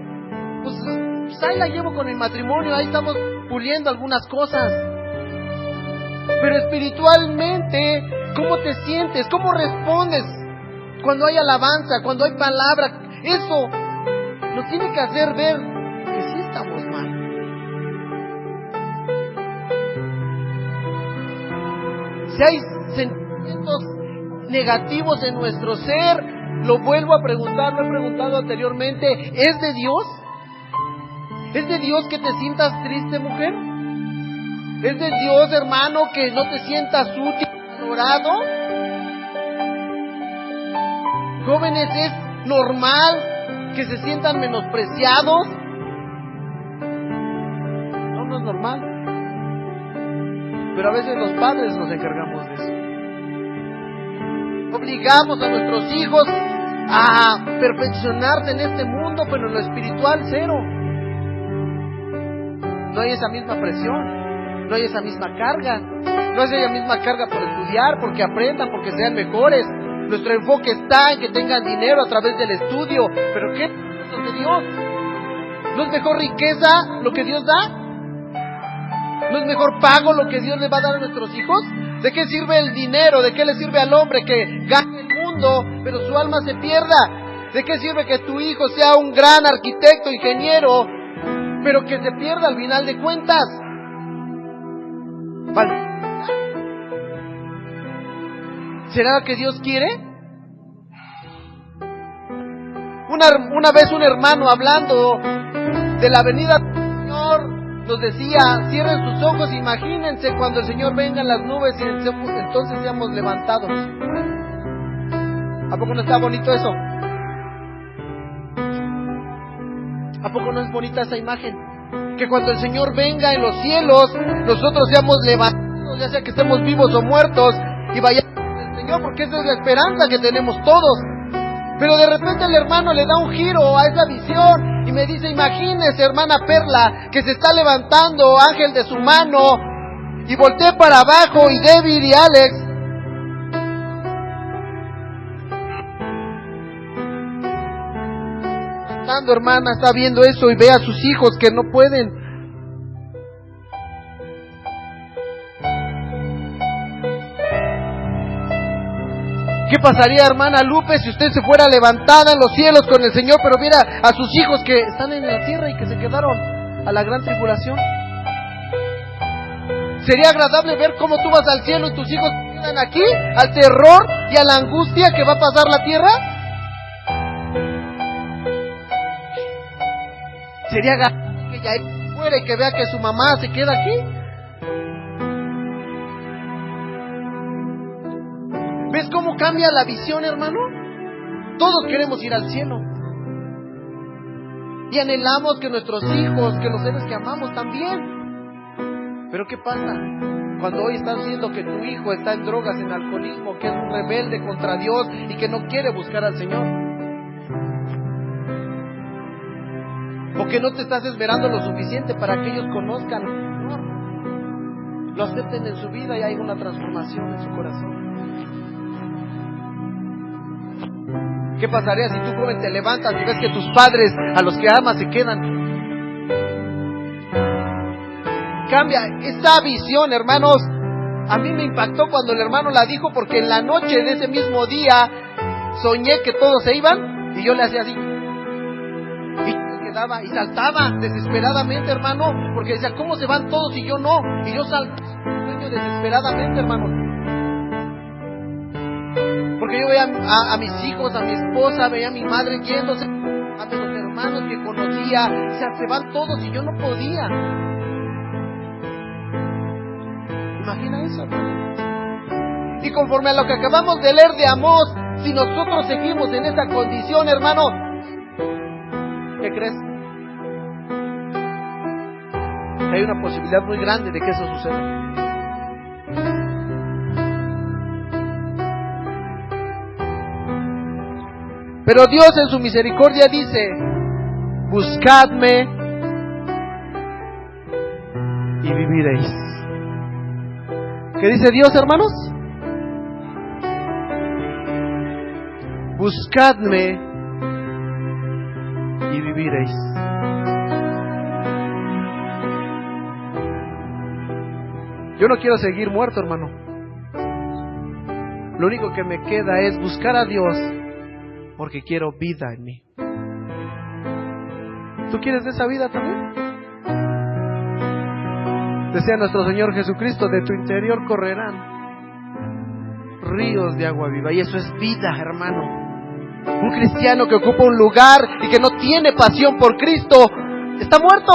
Speaker 1: pues ahí la llevo con el matrimonio, ahí estamos puliendo algunas cosas. Pero espiritualmente, ¿cómo te sientes? ¿Cómo respondes cuando hay alabanza, cuando hay palabra? Eso nos tiene que hacer ver que sí estamos mal. Si hay sentimientos negativos en nuestro ser, lo vuelvo a preguntar, lo he preguntado anteriormente, ¿es de Dios? ¿Es de Dios que te sientas triste, mujer? ¿Es de Dios, hermano, que no te sientas útil, valorado? Jóvenes, ¿es normal que se sientan menospreciados? No es normal. Pero a veces los padres nos encargamos de eso. Obligamos a nuestros hijos a perfeccionarse en este mundo, pero en lo espiritual cero. No hay esa misma presión, no hay esa misma carga, no hay esa misma carga por estudiar, porque aprendan, porque sean mejores. Nuestro enfoque está en que tengan dinero a través del estudio. ¿Pero qué es de Dios? ¿No es mejor riqueza lo que Dios da? ¿No es mejor pago lo que Dios le va a dar a nuestros hijos? ¿De qué sirve el dinero? ¿De qué le sirve al hombre que gane el mundo, pero su alma se pierda? ¿De qué sirve que tu hijo sea un gran arquitecto, ingeniero, pero que se pierda al final de cuentas? ¿Vale? ¿Será lo que Dios quiere? Una vez un hermano, hablando de la venida del Señor, nos decía: cierren sus ojos, imagínense cuando el Señor venga en las nubes y entonces seamos levantados. ¿A poco no está bonito eso? ¿A poco no es bonita esa imagen? Que cuando el Señor venga en los cielos, nosotros seamos levantados, ya sea que estemos vivos o muertos, y vayamos con el Señor, porque esa es la esperanza que tenemos todos. Pero de repente el hermano le da un giro a esa visión y me dice: imagínese, hermana Perla, que se está levantando ángel de su mano, y volteé para abajo, y David y Alex, estando, hermana, está viendo eso y ve a sus hijos que no pueden. ¿Qué pasaría, hermana Lupe, si usted se fuera levantada en los cielos con el Señor, pero viera a sus hijos que están en la tierra y que se quedaron a la gran tribulación? ¿Sería agradable ver cómo tú vas al cielo y tus hijos quedan aquí, al terror y a la angustia que va a pasar la tierra? ¿Sería agradable que ya fuera y que vea que su mamá se queda aquí? ¿Ves cómo cambia la visión, hermano? Todos queremos ir al cielo. Y anhelamos que nuestros hijos, que los seres que amamos también. Pero ¿qué pasa cuando hoy estás viendo que tu hijo está en drogas, en alcoholismo, que es un rebelde contra Dios y que no quiere buscar al Señor? O que no te estás esmerando lo suficiente para que ellos conozcan al Señor, lo acepten en su vida y haya una transformación en su corazón. ¿Qué pasaría si tú, joven, te levantas y ves que tus padres, a los que amas, se quedan? Cambia esa visión, hermanos. A mí me impactó cuando el hermano la dijo, porque en la noche de ese mismo día soñé que todos se iban y yo le hacía así. Y me quedaba y saltaba desesperadamente, hermano, porque decía: ¿cómo se van todos y yo no? Y yo saltaba desesperadamente, hermano. Porque yo veía a mis hijos, a mi esposa, veía a mi madre yéndose, a los hermanos que conocía, o sea, se van todos y yo no podía. Imagina eso, hermano. Y conforme a lo que acabamos de leer de Amós, si nosotros seguimos en esa condición, hermano, ¿Qué crees? Que hay una posibilidad muy grande de que eso suceda. Pero Dios en su misericordia dice: buscadme y viviréis. ¿Qué dice Dios, hermanos? Buscadme y viviréis. Yo no quiero seguir muerto, hermano. Lo único que me queda es buscar a Dios, porque quiero vida en mí. ¿Tú quieres de esa vida también? Decía nuestro Señor Jesucristo: de tu interior correrán ríos de agua viva. Y eso es vida, hermano. Un cristiano que ocupa un lugar y que no tiene pasión por Cristo está muerto.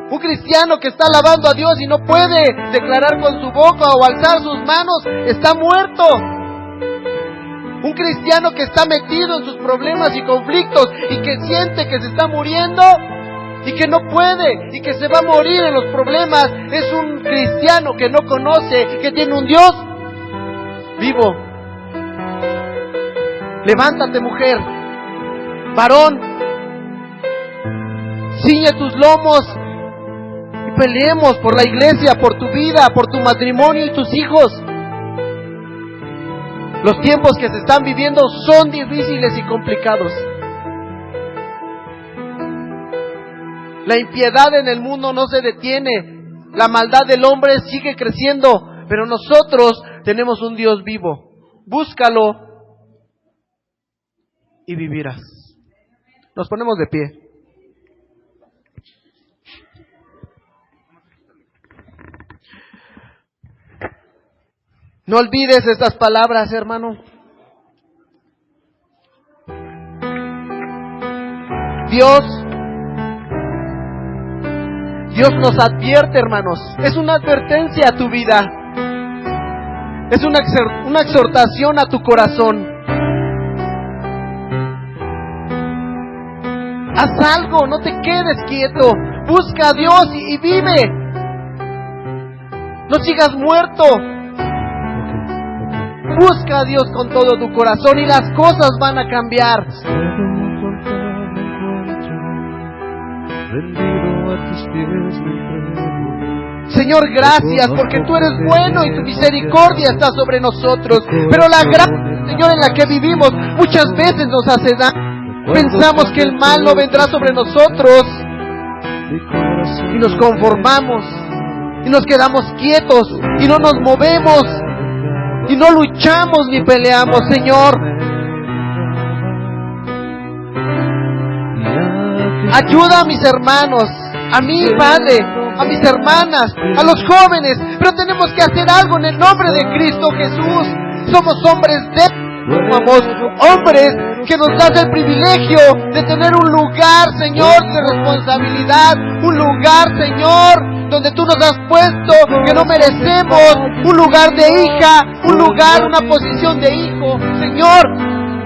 Speaker 1: Un cristiano que está alabando a Dios y no puede declarar con su boca o alzar sus manos está muerto. Un cristiano que está metido en sus problemas y conflictos y que siente que se está muriendo y que no puede y que se va a morir en los problemas es un cristiano que no conoce que tiene un Dios vivo. Levántate, mujer, varón, ciñe tus lomos y peleemos por la iglesia, por tu vida, por tu matrimonio y tus hijos. Los tiempos que se están viviendo son difíciles y complicados. La impiedad en el mundo no se detiene. La maldad del hombre sigue creciendo, pero nosotros tenemos un Dios vivo. Búscalo y vivirás. Nos ponemos de pie. No olvides estas palabras, hermano. Dios nos advierte, hermanos. Es una advertencia a tu vida. Es una exhortación a tu corazón. Haz algo, no te quedes quieto. Busca a Dios y vive. No sigas muerto. Busca a Dios con todo tu corazón y las cosas van a cambiar. Señor, gracias porque tú eres bueno y tu misericordia está sobre nosotros. Pero la gracia, Señor, en la que vivimos muchas veces nos hace daño. Pensamos que el mal no vendrá sobre nosotros y nos conformamos y nos quedamos quietos y no nos movemos y no luchamos ni peleamos, Señor. Ayuda a mis hermanos, a mi Padre, a mis hermanas, a los jóvenes, pero tenemos que hacer algo en el nombre de Cristo Jesús. Somos hombres hombres que nos das el privilegio de tener un lugar, Señor, de responsabilidad, un lugar, Señor, donde tú nos has puesto que no merecemos, un lugar de hija, un lugar, una posición de hijo. Señor,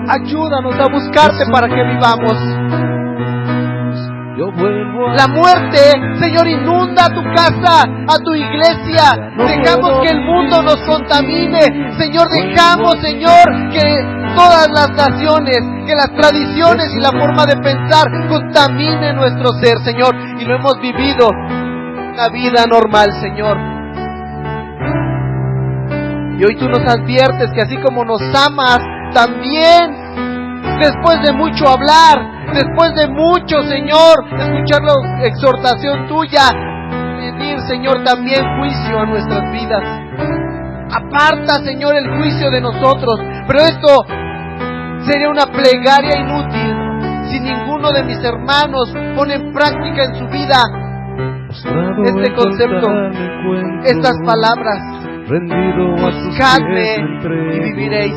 Speaker 1: ayúdanos a buscarte para que vivamos. La muerte, Señor, inunda tu casa, a tu iglesia. Dejamos que el mundo nos contamine. Señor, dejamos, Señor, que todas las naciones, que las tradiciones y la forma de pensar contaminen nuestro ser, Señor. Y lo hemos vivido una vida normal, Señor. Y hoy tú nos adviertes que así como nos amas, también después de mucho hablar, después de mucho, Señor, escuchar la exhortación tuya, pedir, Señor, también juicio a nuestras vidas. Aparta, Señor, el juicio de nosotros. Pero esto sería una plegaria inútil si ninguno de mis hermanos pone en práctica en su vida este concepto, estas palabras. Buscadme y viviréis.